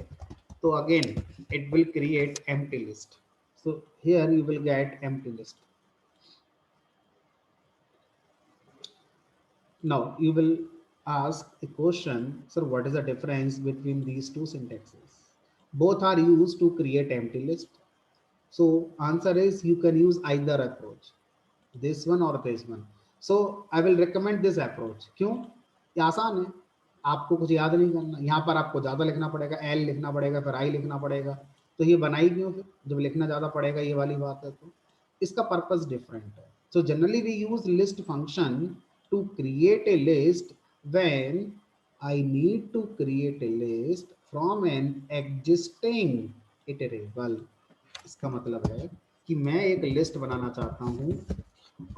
तो again it will create empty list. So here you will get empty list. Now you will ask a question, sir, what is the difference between these two syntaxes? Both are used to create empty list. So answer is you can use either approach, this one or this one. So I will recommend this approach. क्यों? ये आसान है, आपको कुछ याद नहीं करना। यहाँ पर आपको ज़्यादा लिखना पड़ेगा, L लिखना पड़ेगा, फिर I लिखना पड़ेगा। तो ये बनाई क्यों फिर, जब लिखना ज़्यादा पड़ेगा, ये वाली बात है। तो इसका पर्पस डिफरेंट है। So generally we use list function to create a list when I need to create a list from an existing iterable। इसका मतलब है कि मैं एक लिस्ट बनाना चाहता हूं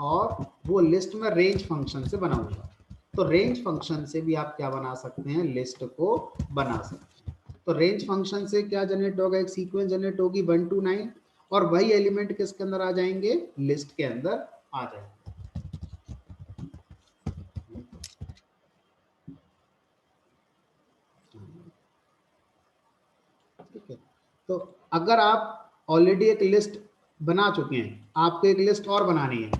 और वो लिस्ट में रेंज फंक्शन से बनाऊंगा। तो रेंज फंक्शन से भी आप क्या बना सकते हैं, लिस्ट को बना सकते हैं। तो रेंज फंक्शन से क्या जनरेट होगा, एक सीक्वेंस जनरेट होगी 1 to 9, और वही एलिमेंट किसके अंदर आ जाएंगे, लिस्ट के अंदर आ जाएंगे। ठीक है, तो अगर आप ऑलरेडी एक लिस्ट बना चुके हैं, आपको एक लिस्ट और बनानी है,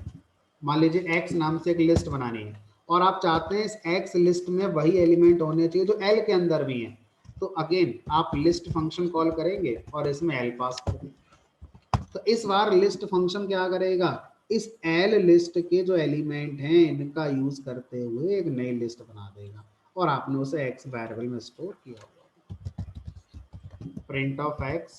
मान लीजिए एक्स नाम से एक लिस्ट बनानी है, और आप चाहते हैं इस एक्स लिस्ट में वही एलिमेंट होने चाहिए जो एल के अंदर भी है, तो अगेन आप लिस्ट फंक्शन कॉल करेंगे और इसमें एल पास कर देंगे। तो इस बार लिस्ट फंक्शन क्या करेगा, इस एल लिस्ट के जो एलिमेंट हैं इनका यूज करते हुए एक नई लिस्ट बना देगा, और आपने उसे एक्स वेरिएबल में स्टोर किया होगा। Print of x,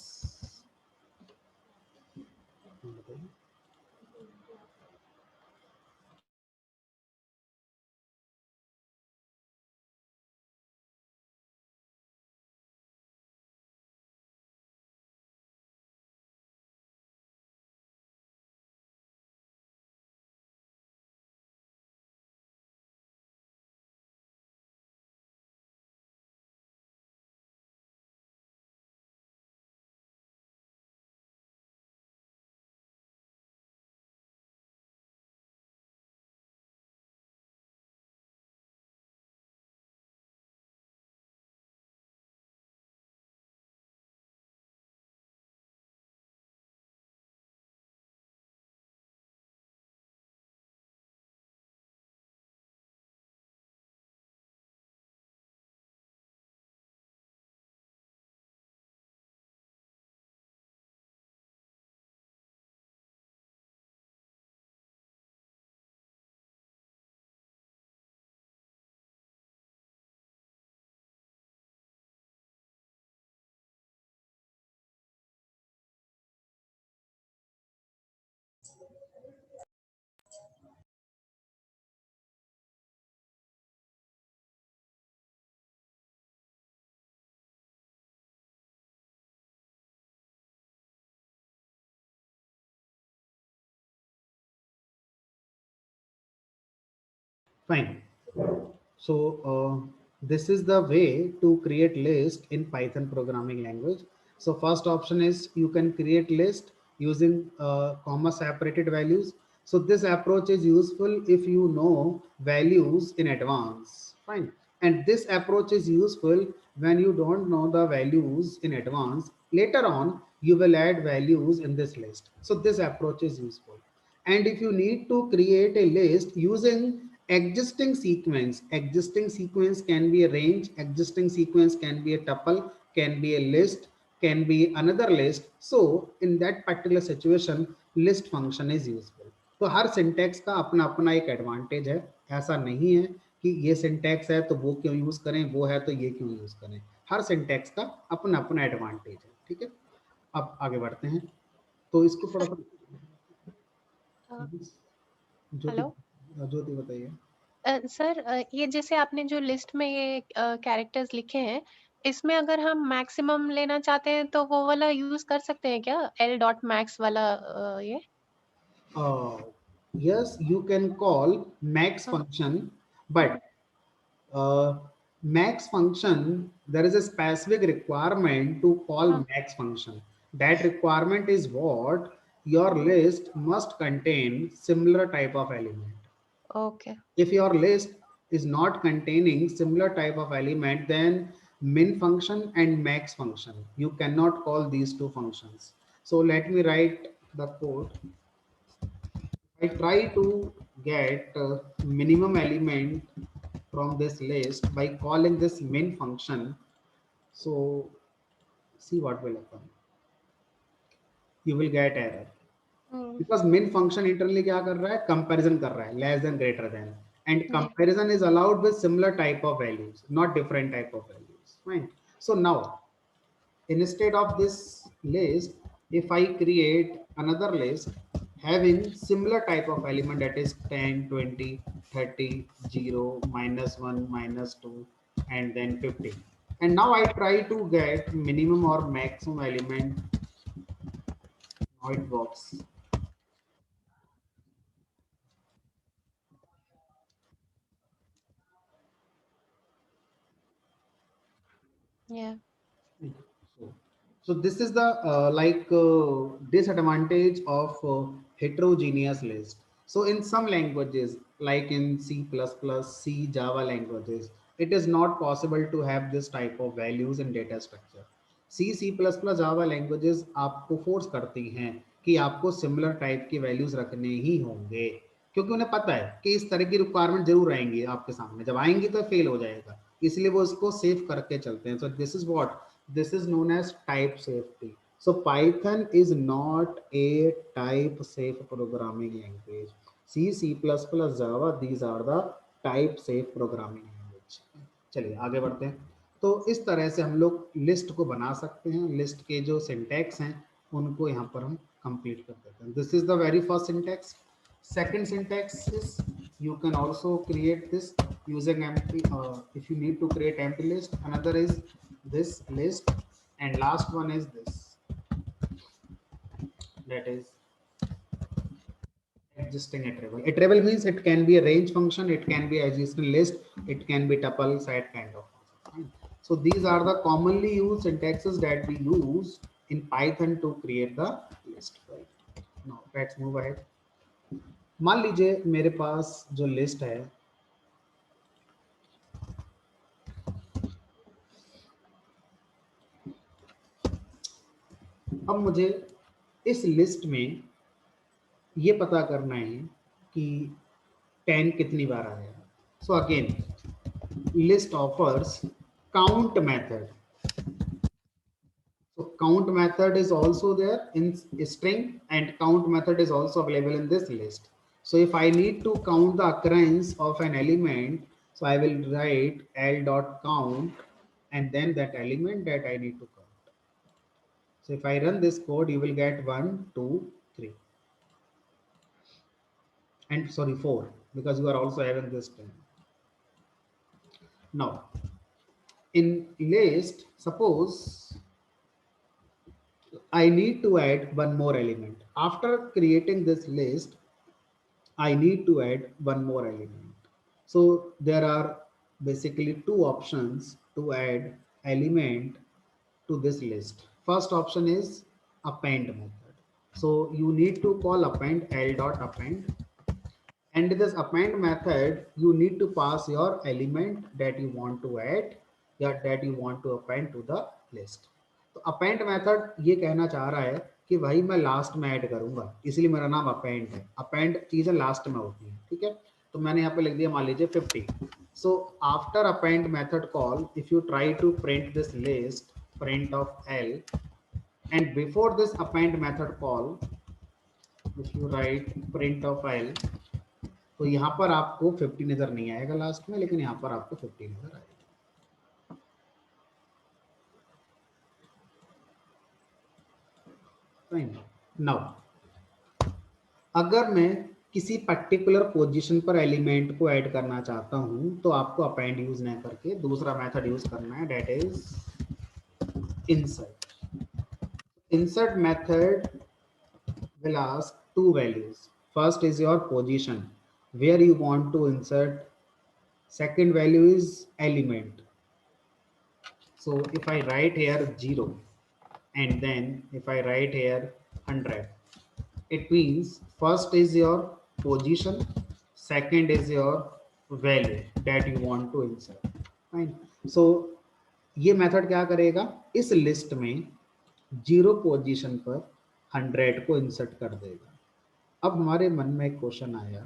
Fine. So this is the way to create list in Python programming language. So first option is you can create list using comma separated values. So this approach is useful if you know values in advance. Fine. And this approach is useful when you don't know the values in advance. Later on, you will add values in this list. So this approach is useful. And if you need to create a list using existing sequence can be a range, existing sequence can be a tuple, can be a list, can be another list. So in that particular situation, list function is useful. तो हर syntax का अपना अपना एक advantage है. ऐसा नहीं है कि ये सिंटैक्स है तो वो क्यों यूज करें, वो है तो ये क्यों यूज करें. हर सिंटैक्स का अपना अपना एडवांटेज है. ठीक है, अब आगे बढ़ते हैं. तो इसको थोड़ा सा ज्योति, हेलो ज्योति बताइए. सर, ये जैसे आपने जो लिस्ट में ये कैरेक्टर्स लिखे हैं, इसमें अगर हम मैक्सिमम लेना चाहते हैं तो वो वाला यूज कर सकते हैं क्या, एल डॉट मैक्स वाला ये? Yes, you can call max हाँ, function, but हाँ, max function, there is a specific requirement to call हाँ, max function. That requirement is what your list must contain similar type of element. Okay, If your list is not containing similar type of element, then min function and max function, you cannot call these two functions. So let me write the code. I try to get minimum element from this list by calling this min function. So see what will happen. You will get error because min function internally क्या कर रहा है, comparison कर रहा है, less than greater than, and जी, comparison is allowed with similar type of values, not different type of values. Fine. So now instead of this list, if I create another list having similar type of element, that is 10, 20, 30, 0, -1, -2, and then 50. And now I try to get minimum or maximum element. Now it works. या, So, so this is the disadvantage of heterogeneous list. So in some languages, like in C++, C, Java languages, it is not possible to have this type of values in data structure. C, C++, Java languages आपको force करती हैं कि आपको similar type के values रखने ही होंगे, क्योंकि उन्हें पता है कि इस तरह की रिक्वायरमेंट जरूर आएंगी आपके सामने, जब आएंगी तो फेल हो जाएगा, इसलिए वो इसको सेव करके चलते हैं. So this is what, this is known as type safety. So Python is not a type safe programming language. C, C++, Java, these are the type safe programming language. चलिए आगे बढ़ते हैं. तो इस तरह से हम लोग लिस्ट को बना सकते हैं. लिस्ट के जो सिंटैक्स हैं उनको यहाँ पर हम कंप्लीट कर देते हैं. This is the very first syntax. Second syntax is you can also create this using empty, if you need to create empty list, another is this list, and last one is this, that is existing iterable. Iterable means it can be a range function, it can be existing list, it can be tuple set kind of function. So these are the commonly used syntaxes that we use in Python to create the list. Right, now let's move ahead. मान लीजिए मेरे पास जो list है, अब मुझे इस list में ये पता करना है कि 10 कितनी बार आया. So again list offers count method. So count method is also there in string, and count method is also available in this list. So if I need to count the occurrence of an element, so I will write l dot count and then that element that I need to count. So if I run this code, you will get 1, 2, 3, and sorry 4, because you are also having this 10. Now in list, suppose I need to add one more element. After creating this list, I need to add one more element. So there are basically two options to add element to this list. First option is append method. So you need to call append l dot append, and this append method you need to pass your element that you want to add या that you want to append to the list. तो append method ये कहना चाह रहा है कि भाई मैं लास्ट में ऐड करूंगा, इसलिए मेरा नाम append है. append चीजें लास्ट में होती हैं, ठीक है. तो मैंने यहाँ पे लिख दिया मान लीजिए 50. so after append method call, if you try to print this list, print of l, and before this append method call, if you write print of l, तो यहाँ पर आपको 50 नजर नहीं आएगा लास्ट में, लेकिन यहाँ पर आपको 50 नजर आएगा. नाउ अगर मैं किसी पर्टिकुलर पोजीशन पर एलिमेंट को ऐड करना चाहता हूं तो आपको अपेंड यूज नहीं करके दूसरा मेथड यूज करना है, that is insert. Insert method will ask two values. First is your position where you want to insert. Second value is element. So if I write here 0 and then if I write here 100, it means first is your position, second is your value that you want to insert. Fine. So ये method क्या करेगा, इस list में 0 position पर 100 को insert कर देगा. अब हमारे मन में एक क्वेश्चन आया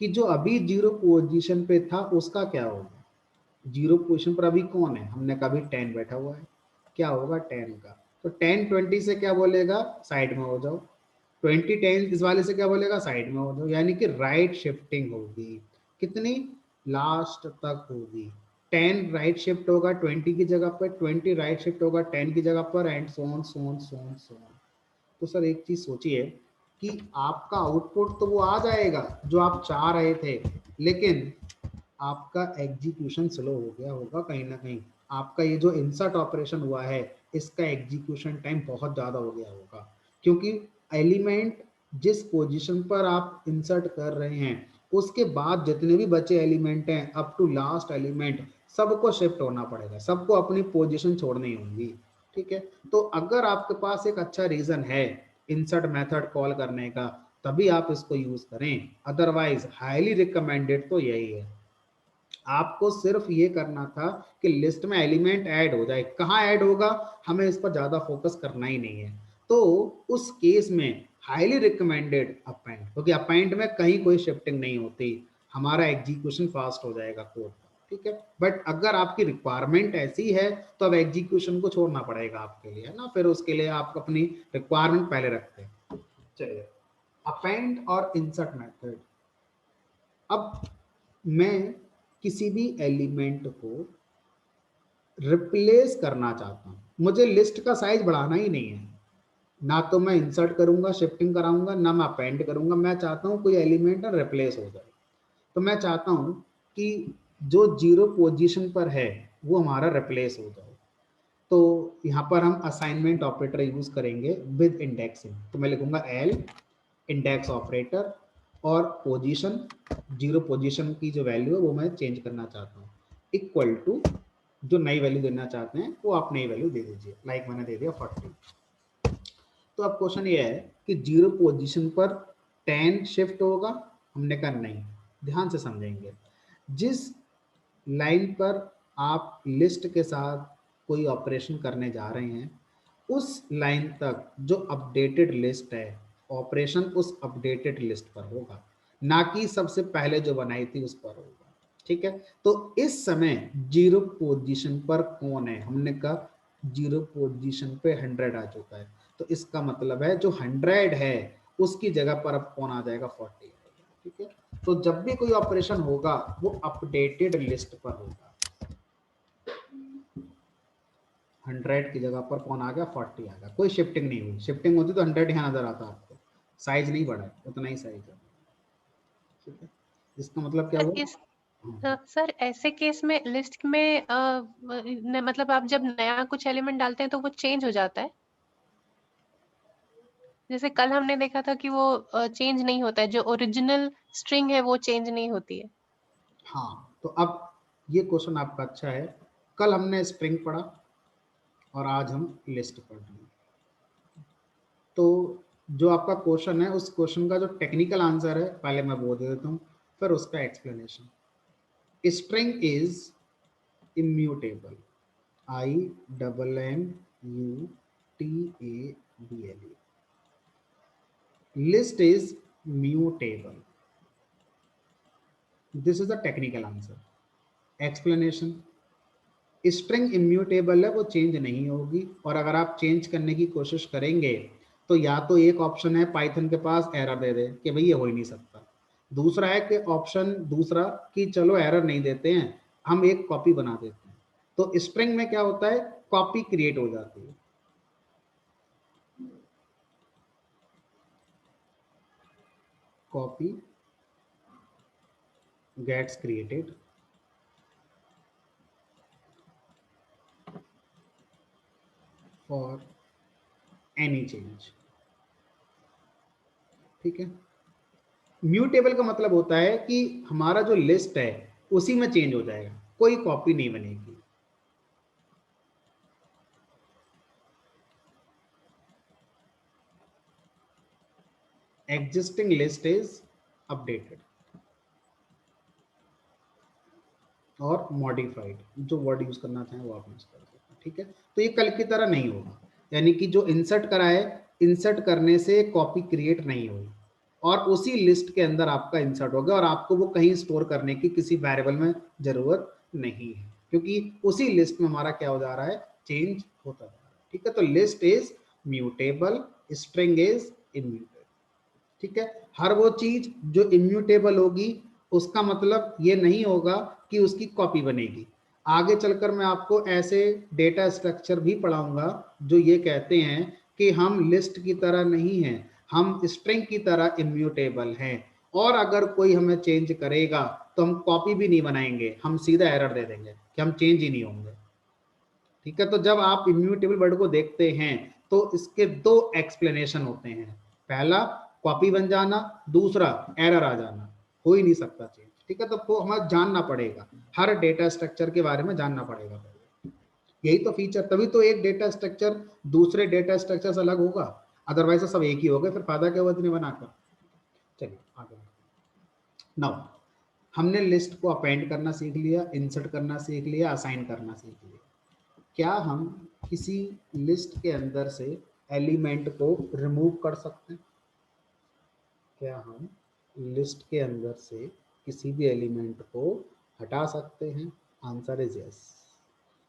कि जो अभी 0 पोजीशन पे था उसका क्या होगा. 0 पोजीशन पर अभी कौन है, हमने कहा अभी 10 बैठा हुआ है, क्या होगा 10 का. तो 10 20 से क्या बोलेगा, साइड में हो जाओ. 20 10 इस वाले से क्या बोलेगा, साइड में हो जाओ. यानी कि राइट शिफ्टिंग होगी. कितनी, लास्ट तक होगी. 10 राइट शिफ्ट होगा 20 की जगह पर, 20 राइट शिफ्ट होगा 10 की जगह पर, and so on so on so on so on. तो सर एक चीज सोचिए कि आपका आउटपुट तो वो आ जाएगा जो आप चाह रहे थे, लेकिन आपका एग्जीक्यूशन स्लो हो गया होगा कहीं ना कहीं. आपका ये जो इंसर्ट ऑपरेशन हुआ है इसका एग्जीक्यूशन टाइम बहुत ज़्यादा हो गया होगा, क्योंकि एलिमेंट जिस पोजीशन पर आप इंसर्ट कर रहे हैं उसके बाद जितने भी बचे एलिमेंट हैं अप टू लास्ट एलिमेंट सबको शिफ्ट होना पड़ेगा, सबको अपनी पोजीशन छोड़नी होगी. ठीक है. तो अगर आपके पास एक अच्छा रीजन है इंसर्ट मेथड कॉल करने का तभी आप इसको यूज करें, अदरवाइज हाईली रिकमेंडेड तो यही है. आपको सिर्फ ये करना था कि लिस्ट में एलिमेंट ऐड हो जाए. कहाँ ऐड होगा हमें इस पर ज्यादा फोकस करना ही नहीं है. तो उस केस में हाईली रिकमेंडेड अपेंड, क्योंकि अपेंड में कहीं कोई शिफ्टिंग नहीं होती, हमारा एग्जीक्यूशन फास्ट हो जाएगा कोड. ठीक है. बट अगर आपकी रिक्वायरमेंट ऐसी है तो अब एग्जीक्यूशन को छोड़ना पड़ेगा आपके लिए, है ना. फिर उसके लिए आप अपनी रिक्वायरमेंट पहले रखते हैं. चलिए, अपेंड और इंसर्ट मेथड. अब मैं किसी भी एलिमेंट को रिप्लेस करना चाहता हूँ, मुझे लिस्ट का साइज बढ़ाना ही नहीं है. ना तो मैं इंसर्ट करूंगा शिफ्टिंग कराऊंगा, ना मैं अपेंड करूंगा. मैं चाहता हूँ कोई एलिमेंट रिप्लेस हो जाए. तो मैं चाहता हूँ कि जो 0 पोजीशन पर है वो हमारा रिप्लेस हो जाए. तो यहाँ पर हम असाइनमेंट ऑपरेटर यूज करेंगे विद इंडेक्सिंग. तो मैं लिखूंगा एल इंडेक्स ऑपरेटर और पोजीशन, 0 पोजीशन की जो वैल्यू है वो मैं चेंज करना चाहता हूँ, इक्वल टू जो नई वैल्यू देना चाहते हैं वो आप नई वैल्यू दे दीजिए. लाइक मैंने दे दिया 40. तो अब क्वेश्चन ये है कि 0 पोजीशन पर 10 शिफ्ट होगा. हमने कहा नहीं. ध्यान से समझेंगे, जिस लाइन पर आप लिस्ट के साथ कोई ऑपरेशन करने जा रहे हैं उस लाइन तक जो अपडेटेड लिस्ट है ऑपरेशन उस अपडेटेड लिस्ट पर होगा, ना कि सबसे पहले जो बनाई थी उस पर होगा. ठीक है. तो इस समय 0 पोजीशन पर कौन है, हमने कहा 0 पोजीशन पे 100 आ चुका है. तो इसका मतलब है जो 100 है उसकी जगह पर अब कौन आ जाएगा, 40 आएगा. ठीक है. तो जब भी कोई ऑपरेशन होगा वो अपडेटेड लिस्ट पर होगा. 100 की जगह पर कौन आ गया, 40 आ गया. कोई शिफ्टिंग नहीं हुई. शिफ्टिंग होती तो 100 यहाँ नजर आता आपको, साइज नहीं बढ़ा, उतना ही साइज है. ठीक है. इसका मतलब क्या हुआ. सर ऐसे केस में लिस्ट में मतलब आप जब नया कुछ एलिमेंट डालते हैं तो वो चेंज हो जाता है. जैसे कल हमने देखा था कि वो चेंज नहीं होता है, जो ओरिजिनल स्ट्रिंग है वो चेंज नहीं होती है. हाँ, तो अब ये क्वेश्चन आपका अच्छा है। कल हमने स्ट्रिंग पढ़ा और आज हम लिस्ट पढ़ रहे हैं। तो जो आपका क्वेश्चन है उस क्वेश्चन का जो टेक्निकल आंसर है पहले मैं वो दे देता हूँ, फिर उसका explanation. String is immutable, IMMUTABLE. List is mutable. This is the technical answer. Explanation. String immutable है, वो चेंज नहीं होगी, और अगर आप चेंज करने की कोशिश करेंगे तो या तो एक ऑप्शन है पाइथन के पास एरर दे दे कि भाई ये हो ही नहीं सकता, दूसरा है कि ऑप्शन दूसरा कि चलो एरर नहीं देते हैं, हम एक कॉपी बना देते हैं। तो स्ट्रिंग में क्या होता है, कॉपी क्रिएट हो जाती है। Copy gets created for any change। ठीक है, म्यूटेबल का मतलब होता है कि हमारा जो लिस्ट है उसी में चेंज हो जाएगा, कोई कॉपी नहीं बनेगी। एग्जिस्टिंग लिस्ट इज अपडेटेड और मॉडिफाइड, जो वर्ड यूज करना चाहें वो आप यूज कर सकते हैं। ठीक है, तो ये कल की तरह नहीं होगा, यानी कि जो इंसर्ट करा है, इंसर्ट करने से कॉपी क्रिएट नहीं हुई और उसी लिस्ट के अंदर आपका इंसर्ट हो गया, और आपको वो कहीं स्टोर करने की किसी वेरिएबल में जरूरत नहीं है, क्योंकि उसी लिस्ट में हमारा क्या हो जा रहा है, चेंज होता जा रहा है। ठीक है, तो list is mutable, string is immutable. ठीक है, हर वो चीज जो इम्यूटेबल होगी उसका मतलब ये नहीं होगा कि उसकी कॉपी बनेगी। आगे चलकर मैं आपको ऐसे डेटा स्ट्रक्चर भी पढ़ाऊंगा जो ये कहते हैं कि हम लिस्ट की तरह नहीं हैं, हम स्ट्रिंग की तरह इम्यूटेबल हैं, और अगर कोई हमें चेंज करेगा तो हम कॉपी भी नहीं बनाएंगे, हम सीधा एरर दे देंगे कि हम चेंज ही नहीं होंगे। ठीक है, तो जब आप इम्यूटेबल वर्ड को देखते हैं तो इसके दो एक्सप्लेनेशन होते हैं, पहला कॉपी बन जाना, दूसरा एरर आ जाना, हो ही नहीं सकता चेंज। ठीक है, तो वो हमें जानना पड़ेगा, हर डेटा स्ट्रक्चर के बारे में जानना पड़ेगा पहले। यही तो फीचर, तभी तो एक डेटा स्ट्रक्चर दूसरे डेटा स्ट्रक्चर से अलग होगा, अदरवाइज तो सब एक ही हो गए, फिर फायदा क्या हुआ इतने बनाकर। चलिए आगे। नाउ हमने लिस्ट को अपेंड करना सीख लिया, इंसर्ट करना सीख लिया, असाइन करना सीख लिया। क्या हम किसी लिस्ट के अंदर से एलिमेंट को रिमूव कर सकते हैं? क्या हम लिस्ट के अंदर से किसी भी एलिमेंट को हटा सकते हैं? Answer is yes.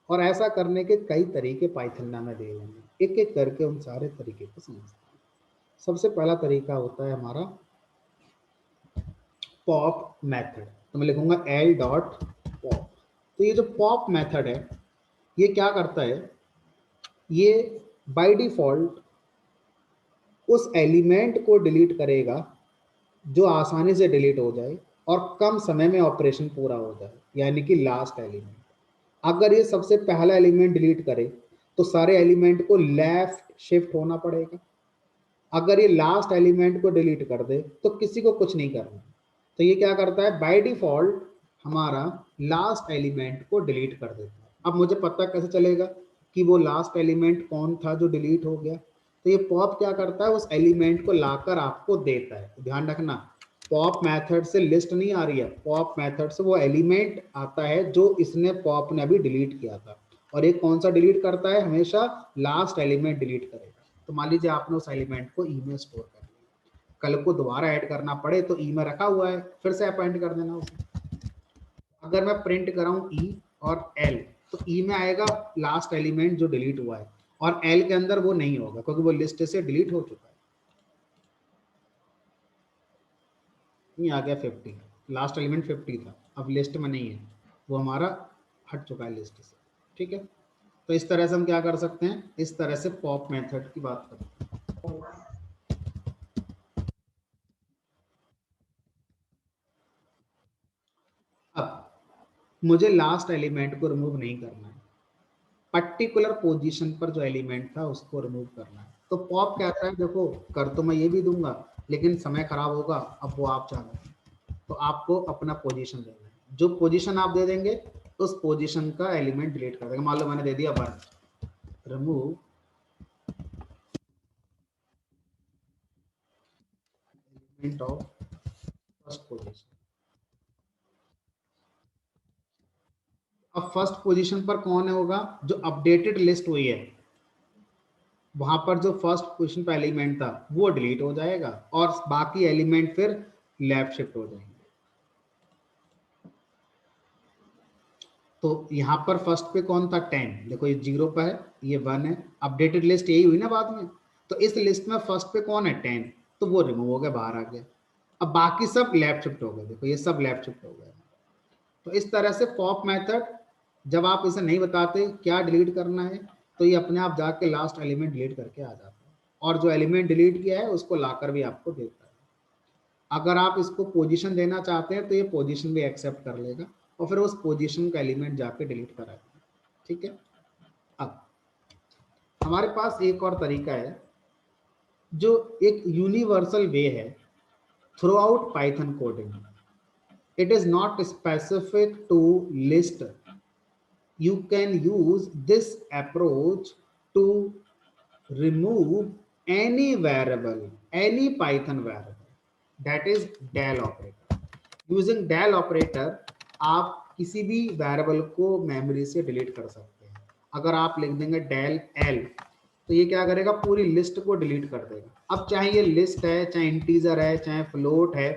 और ऐसा करने के कई तरीके पाइथन में हमें दिए गए हैं, एक एक करके उन सारे तरीके को समझते हैं। सबसे पहला तरीका होता है हमारा पॉप मेथड। तो मैं लिखूंगा एल डॉट पॉप। तो ये जो पॉप मेथड है ये क्या करता है, ये बाय डिफॉल्ट उस एलिमेंट को डिलीट करेगा जो आसानी से डिलीट हो जाए और कम समय में ऑपरेशन पूरा हो जाए, यानी कि लास्ट एलिमेंट। अगर ये सबसे पहला एलिमेंट डिलीट करे तो सारे एलिमेंट को लेफ्ट शिफ्ट होना पड़ेगा, अगर ये लास्ट एलिमेंट को डिलीट कर दे तो किसी को कुछ नहीं करना। तो ये क्या करता है, बाय डिफॉल्ट हमारा लास्ट एलिमेंट को डिलीट कर देता है। अब मुझे पता कैसे चलेगा कि वो लास्ट एलिमेंट कौन था जो डिलीट हो गया? तो ये पॉप क्या करता है, उस एलिमेंट को लाकर आपको देता है। तो ध्यान रखना, पॉप मेथड से लिस्ट नहीं आ रही है, पॉप मेथड से वो एलिमेंट आता है जो इसने पॉप ने अभी डिलीट किया था। और ये कौन सा डिलीट करता है, हमेशा लास्ट एलिमेंट डिलीट करेगा। तो मान लीजिए आपने उस एलिमेंट को ई में स्टोर कर लिया, कल को दोबारा ऐड करना पड़े तो ई में रखा हुआ है, फिर से अपॉइंट कर देना उसे। अगर मैं प्रिंट कराऊं ई और एल तो ई में आएगा लास्ट एलिमेंट जो डिलीट हुआ है, और एल के अंदर वो नहीं होगा क्योंकि वो लिस्ट से डिलीट हो चुका है। ये आ गया 50, लास्ट एलिमेंट 50 था, अब लिस्ट में नहीं है, वो हमारा हट चुका है लिस्ट से। ठीक है, तो इस तरह से हम क्या कर सकते हैं, इस तरह से पॉप मेथड की बात करते हैं। अब मुझे लास्ट एलिमेंट को रिमूव नहीं करना है, पर्टिकुलर पोजीशन पर जो एलिमेंट था उसको रिमूव करना है। तो पॉप कहता है देखो कर तो मैं ये भी दूंगा लेकिन समय खराब होगा, अब वो आप चाह रहे हैं तो आपको अपना पोजीशन देना है। जो पोजीशन आप दे देंगे उस पोजीशन का एलिमेंट डिलीट कर देगा। मान लो मैंने दे दिया 1, remove element of first position. अब फर्स्ट पोजीशन पर कौन होगा, जो अपडेटेड लिस्ट हुई है, वहां पर जो फर्स्ट पोजीशन पर एलिमेंट था वो डिलीट हो जाएगा और बाकी एलिमेंट फिर लेफ्ट शिफ्ट हो जाएंगे। तो यहाँ पर फर्स्ट पे कौन था 10, देखो ये 0 पर है, ये 1 है, अपडेटेड लिस्ट यही हुई ना बाद में। तो इस लिस्ट में फर्स्ट पे कौन है 10, तो वो रिमूव हो गया, बाहर आ गया। अब बाकी सब लेफ्ट शिफ्ट हो गए, देखो ये सब लेफ्ट शिफ्ट हो गए। तो इस तरह से पॉप मेथड, जब आप इसे नहीं बताते क्या डिलीट करना है, तो ये अपने आप जाके लास्ट एलिमेंट डिलीट करके आ जाता है और जो एलिमेंट डिलीट किया है उसको लाकर भी आपको देता है। अगर आप इसको पोजीशन देना चाहते हैं तो ये पोजीशन भी एक्सेप्ट कर लेगा और फिर उस पोजीशन का एलिमेंट जाके डिलीट कराएगा। ठीक है। अब हमारे पास एक और तरीका है जो एक यूनिवर्सल वे है throughout Python coding. It is not specific to list. You can use this approach to remove any variable, any Python variable, that is del operator. Using del operator आप किसी भी variable को memory से delete कर सकते हैं। अगर आप लिख देंगे del l तो ये क्या करेगा, पूरी लिस्ट को डिलीट कर देगा। अब चाहे ये लिस्ट है, चाहे इंटीजर है, चाहे फ्लोट है,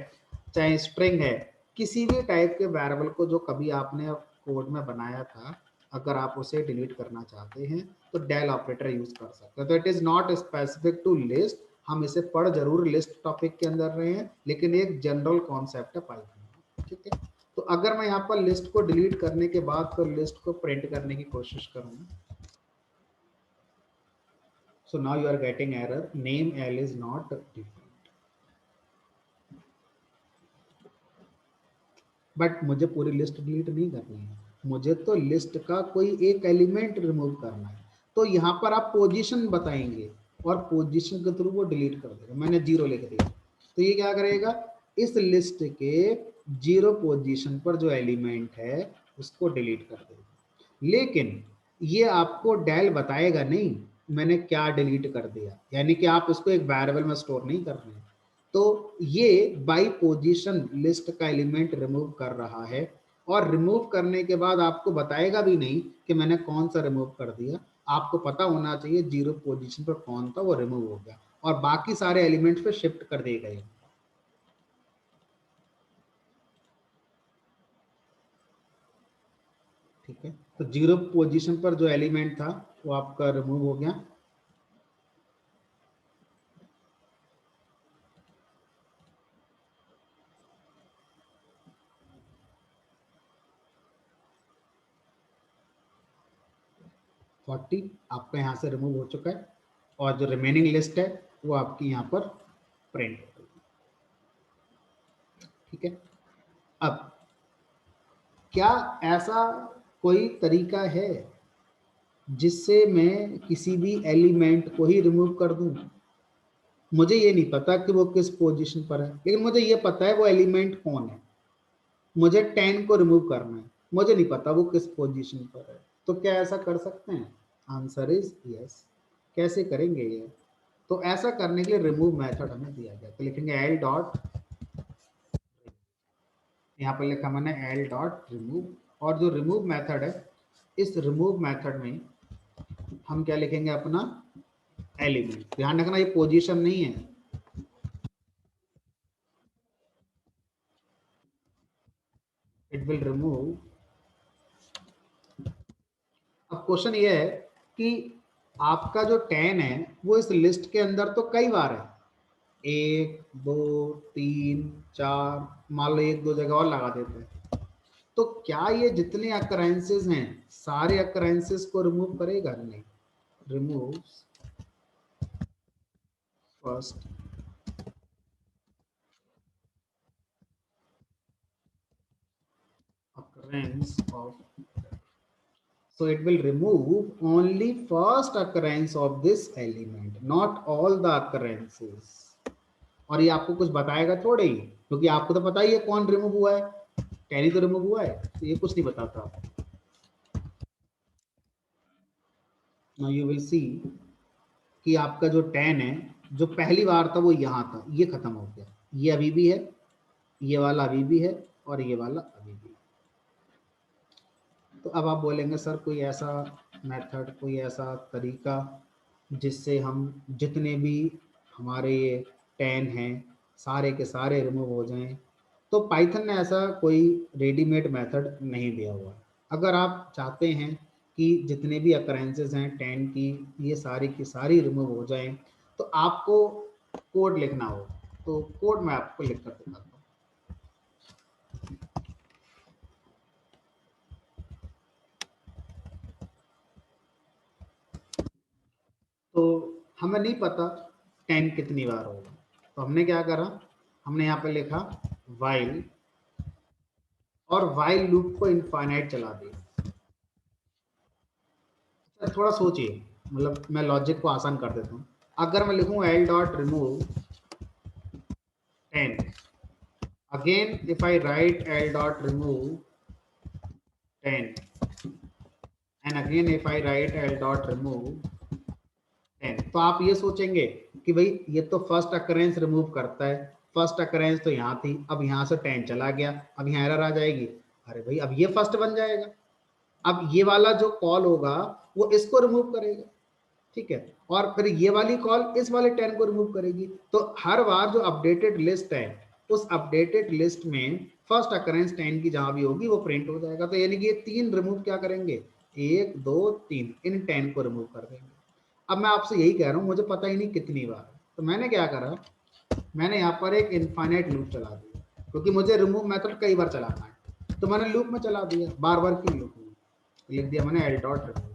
चाहे स्ट्रिंग है, किसी भी टाइप के वेरिएबल को जो कभी आपने कोड में बनाया था, अगर आप उसे डिलीट करना चाहते हैं तो del ऑपरेटर यूज कर सकते हैं। तो it is not specific to list. हम इसे पढ़ जरूर लिस्ट टॉपिक के अंदर रहे हैं, लेकिन एक जनरल कॉन्सेप्ट है पाइथन। ठीक है। तो अगर मैं यहाँ पर लिस्ट को डिलीट करने के बाद तो लिस्ट को प्रिंट करने की कोशिश करूंगा, so now you are getting error, name l is not defined। But मुझे पूरी लिस्ट डिलीट नहीं करनी है, मुझे तो लिस्ट का कोई एक एलिमेंट रिमूव करना है। तो यहाँ पर आप पोजीशन बताएंगे और पोजीशन के थ्रू वो डिलीट कर देगा। मैंने 0 लिख दिया तो ये क्या करेगा, इस लिस्ट के 0 पोजीशन पर जो एलिमेंट है उसको डिलीट कर देगा। लेकिन ये आपको del बताएगा नहीं मैंने क्या डिलीट कर दिया, यानी कि आप इसको एक वेरिएबल में स्टोर नहीं कर रहे हैं। तो ये बाई पोजीशन लिस्ट का एलिमेंट रिमूव कर रहा है और रिमूव करने के बाद आपको बताएगा भी नहीं कि मैंने कौन सा रिमूव कर दिया। आपको पता होना चाहिए 0 पोजीशन पर कौन था, वो रिमूव हो गया और बाकी सारे एलिमेंट्स पे शिफ्ट कर दिए गए। ठीक है। तो 0 पोजीशन पर जो एलिमेंट था वो आपका रिमूव हो गया। आपका यहाँ से रिमूव हो चुका है और जो रिमेनिंग लिस्ट है वो आपकी यहाँ पर प्रिंट हो गई। ठीक है। अब क्या ऐसा कोई तरीका है जिससे मैं किसी भी एलिमेंट को ही रिमूव कर दूं? मुझे ये नहीं पता कि वो किस पोजीशन पर है, लेकिन मुझे ये पता है वो एलिमेंट कौन है। मुझे 10 को रिमूव करना है, मुझे नहीं पता वो किस पोजीशन पर है। तो क्या ऐसा कर सकते हैं? Answer is yes. कैसे करेंगे ये? तो ऐसा करने के लिए रिमूव मेथड हमें दिया गया। तो लिखेंगे एल डॉट, यहाँ पर लिखा मैंने एल डॉट रिमूव और जो रिमूव मेथड है इस रिमूव मेथड में हम क्या लिखेंगे, अपना एलिमेंट। ध्यान रखना ये पोजीशन नहीं है, इट विल रिमूव। अब क्वेश्चन ये है कि आपका जो 10 है वो इस लिस्ट के अंदर तो कई बार है, 1 2 3 4, मान लो 1 2 जगह और लगा देते हैं। तो क्या ये जितने अकरेंसेस हैं सारे अकरेंसेस को रिमूव करेगा? नहीं। Remove first occurrence of, so it will remove only first occurrence of this element, not all the occurrences। और ये आपको कुछ बताएगा थोड़े ही, क्योंकि आपको तो पता ही है कौन रिमूव हुआ है। 10 ही तो रिमूव हुआ है, तो ये कुछ नहीं बताता। नाउ यू विल सी कि आपका जो 10 है, जो पहली बार था वो यहाँ था, ये खत्म हो गया, ये अभी भी है, ये वाला अभी भी है, और ये वाला अभी भी है। तो अब आप बोलेंगे सर कोई ऐसा मेथड, कोई ऐसा तरीका जिससे हम जितने भी हमारे ये 10 हैं सारे के सारे रिमूव हो जाएं। तो पाइथन ने ऐसा कोई रेडीमेड मेथड नहीं दिया हुआ है। अगर आप चाहते हैं कि जितने भी अकरेंसेस हैं 10 की, ये सारी की सारी रिमूव हो जाएं, तो आपको कोड लिखना होगा। तो कोड मैं आपको लिख कर दिखाता हूँ। तो हमें नहीं पता 10 कितनी बार होगा, तो हमने क्या करा, हमने यहाँ पे लिखा while, और while लूप को इनफाइनाइट चला दिया। थोड़ा सोचिए, मतलब मैं लॉजिक को आसान कर देता हूँ। अगर मैं लिखूँ l dot remove 10, again if I right l dot remove 10, and again if I right l dot remove 10, तो आप ये सोचेंगे कि भाई ये तो फर्स्ट अकरेंस रिमूव करता है, फर्स्ट अकरेंस तो यहाँ थी, अब यहाँ से 10 चला गया, अब यहाँ एरर आ जाएगी। अरे भाई अब ये फर्स्ट बन जाएगा, अब ये वाला जो कॉल होगा वो इसको रिमूव करेगा, ठीक है, और फिर ये वाली कॉल इस वाले 10 को रिमूव करेगी। तो हर बार जो अपडेटेड लिस्ट है, उस अपडेटेड लिस्ट में फर्स्ट अकरेंस 10 की जहां भी होगी वो प्रिंट हो जाएगा। तो यानी कि ये 3 रिमूव क्या करेंगे, 1 2 3, इन 10 को रिमूव कर देंगे। अब मैं आपसे यही कह रहा हूं, मुझे पता ही नहीं कितनी बार, तो मैंने क्या करा, मैंने यहाँ पर एक इनफाइनाइट लूप चला दिया, क्योंकि मुझे रिमूव मेथड कई बार चलाना है, तो मैंने लूप में चला दिया, बार बार क्यों लूप में लिख दिया मैंने l डॉट रिमूव,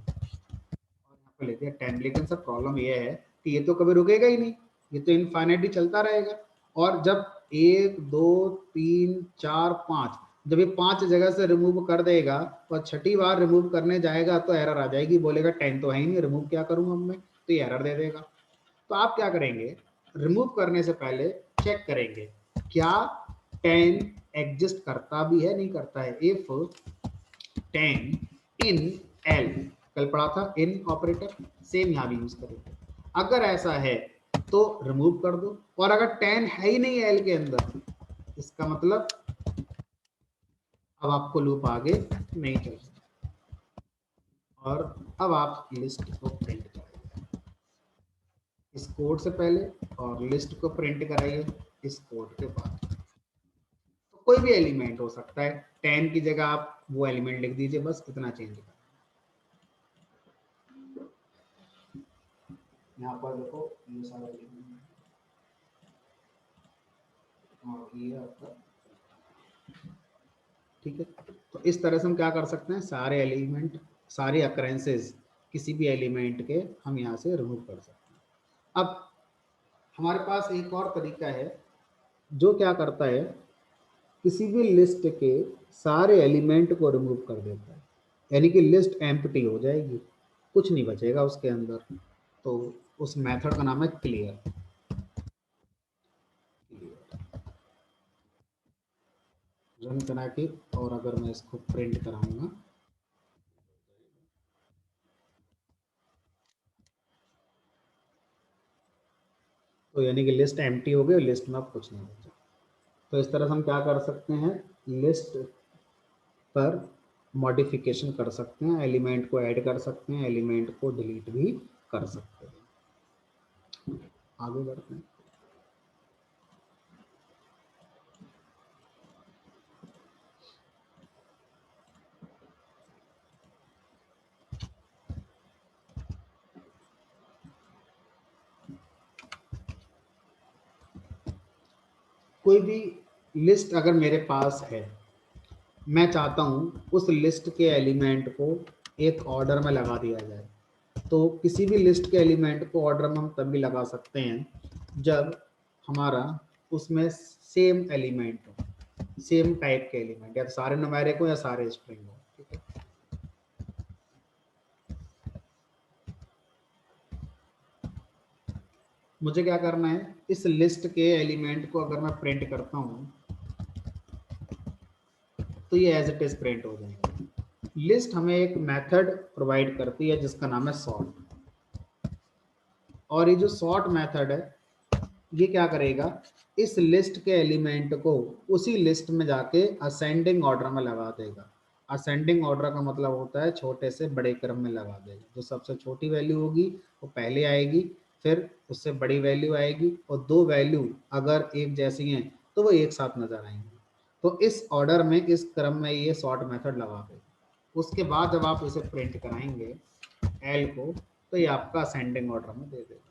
लिख दिया 10। लेकिन सर प्रॉब्लम ये है कि ये तो कभी रुकेगा ही नहीं, ये तो इनफाइनाइटली चलता रहेगा। और जब 1 2 3 4 5, जब ये 5 जगह से रिमूव कर देगा और छठी बार रिमूव करने जाएगा तो एरर आ जाएगी, बोलेगा 10 तो है ही नहीं, रिमूव क्या करूंगा मैं, तो ये एरर दे देगा। तो आप क्या करेंगे, रिमूव करने से पहले चेक करेंगे क्या 10 एग्जिस्ट करता भी है नहीं करता है। इफ 10 इन एल, कल पढ़ा था इन ऑपरेटर, सेम यहां भी यूज करेंगे। अगर ऐसा है तो रिमूव कर दो, और अगर 10 है ही नहीं एल के अंदर, इसका मतलब अब आपको लूप आगे नहीं चल सकता, और अब आप लिस्ट को प्रिंट कराइए इस कोड से पहले, और लिस्ट को प्रिंट कराइए इस कोड के बाद। तो कोई भी एलिमेंट हो सकता है, 10 की जगह आप वो एलिमेंट लिख दीजिए, बस इतना चेंज कर। यहाँ पर देखो ये सारा एलिमेंट, और ये आपका, ठीक है। तो इस तरह से हम क्या कर सकते हैं, सारे एलिमेंट, सारे अकरेंसेस किसी भी एलिमेंट के हम यहाँ से रिमूव कर सकते हैं। अब हमारे पास एक और तरीका है जो क्या करता है, किसी भी लिस्ट के सारे एलिमेंट को रिमूव कर देता है, यानी कि लिस्ट एम्प्टी हो जाएगी, कुछ नहीं बचेगा उसके अंदर। तो उस मेथड का नाम है क्लियर। रन करा के, और अगर मैं इसको प्रिंट कराऊंगा, तो यानी कि लिस्ट एम्प्टी हो गई, लिस्ट में अब कुछ नहीं बचा। तो इस तरह से हम क्या कर सकते हैं, लिस्ट पर मॉडिफिकेशन कर सकते हैं, एलिमेंट को ऐड कर सकते हैं, एलिमेंट को डिलीट भी कर सकते हैं। आगे बढ़ते हैं। कोई भी लिस्ट अगर मेरे पास है, मैं चाहता हूं उस लिस्ट के एलिमेंट को एक ऑर्डर में लगा दिया जाए। तो किसी भी लिस्ट के एलिमेंट को ऑर्डर में हम तभी लगा सकते हैं जब हमारा उसमें सेम एलिमेंट हो, सेम टाइप के एलिमेंट, या सारे न्यूमेरिक हो या सारे स्ट्रिंग हो, ठीक है। मुझे क्या करना है, इस लिस्ट के एलिमेंट को अगर मैं प्रिंट करता हूं, तो ये एज इट इज प्रिंट हो जाएगा। लिस्ट हमें एक मेथड प्रोवाइड करती है जिसका नाम है सॉर्ट, और ये जो सॉर्ट मेथड है ये क्या करेगा, इस लिस्ट के एलिमेंट को उसी लिस्ट में जाके असेंडिंग ऑर्डर में लगा देगा। असेंडिंग ऑर्डर का मतलब होता है छोटे से बड़े क्रम में लगा देगा। जो सबसे छोटी वैल्यू होगी वो पहले आएगी, फिर उससे बड़ी वैल्यू आएगी, और दो वैल्यू अगर एक जैसी हैं तो वो एक साथ नजर आएंगी। तो इस ऑर्डर में, इस क्रम में ये सॉर्ट मेथड लगा देगा। उसके बाद जब आप इसे प्रिंट कराएंगे एल को, तो ये आपका असेंडिंग ऑर्डर में दे देगा।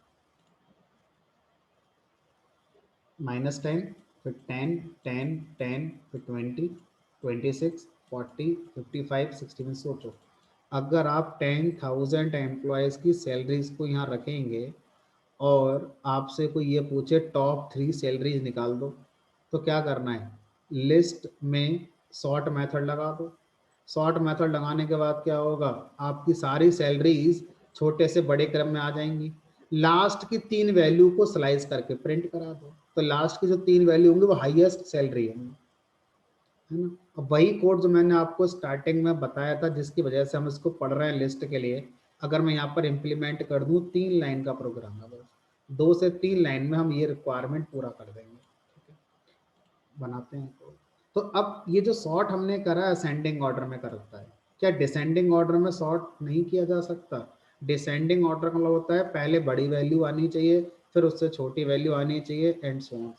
-10, फिर 10, 10, 10, फिर 20, 26, 40, 55, 60 में सोचो, अगर आप 10,000 एम्प्लॉयज़ की सैलरीज को यहाँ रखेंगे और आपसे कोई ये पूछे टॉप 3 सैलरीज निकाल दो, तो क्या करना है, लिस्ट में सॉर्ट मेथड लगा दो। सॉर्ट मेथड लगाने के बाद क्या होगा, आपकी सारी सैलरीज छोटे से बड़े क्रम में आ जाएंगी। लास्ट की 3 वैल्यू को स्लाइस करके प्रिंट करा दो, तो लास्ट की जो 3 वैल्यू होंगी वो हाईएस्ट सैलरी होंगी, है ना। अब वही कोड जो मैंने आपको स्टार्टिंग में बताया था जिसकी वजह से हम इसको पढ़ रहे हैं लिस्ट के लिए, अगर मैं यहाँ पर इम्प्लीमेंट कर दूँ, 3 लाइन का प्रोग्राम है बस, 2 से 3 लाइन में हम ये रिक्वायरमेंट पूरा कर देंगे। ठीक है, बनाते हैं तो अब ये जो सॉर्ट हमने करा है असेंडिंग ऑर्डर में करता है, क्या डिसेंडिंग ऑर्डर में सॉर्ट नहीं किया जा सकता? डिसेंडिंग ऑर्डर का मतलब होता है पहले बड़ी वैल्यू आनी चाहिए, फिर उससे छोटी वैल्यू आनी चाहिए, एंड सो ऑन।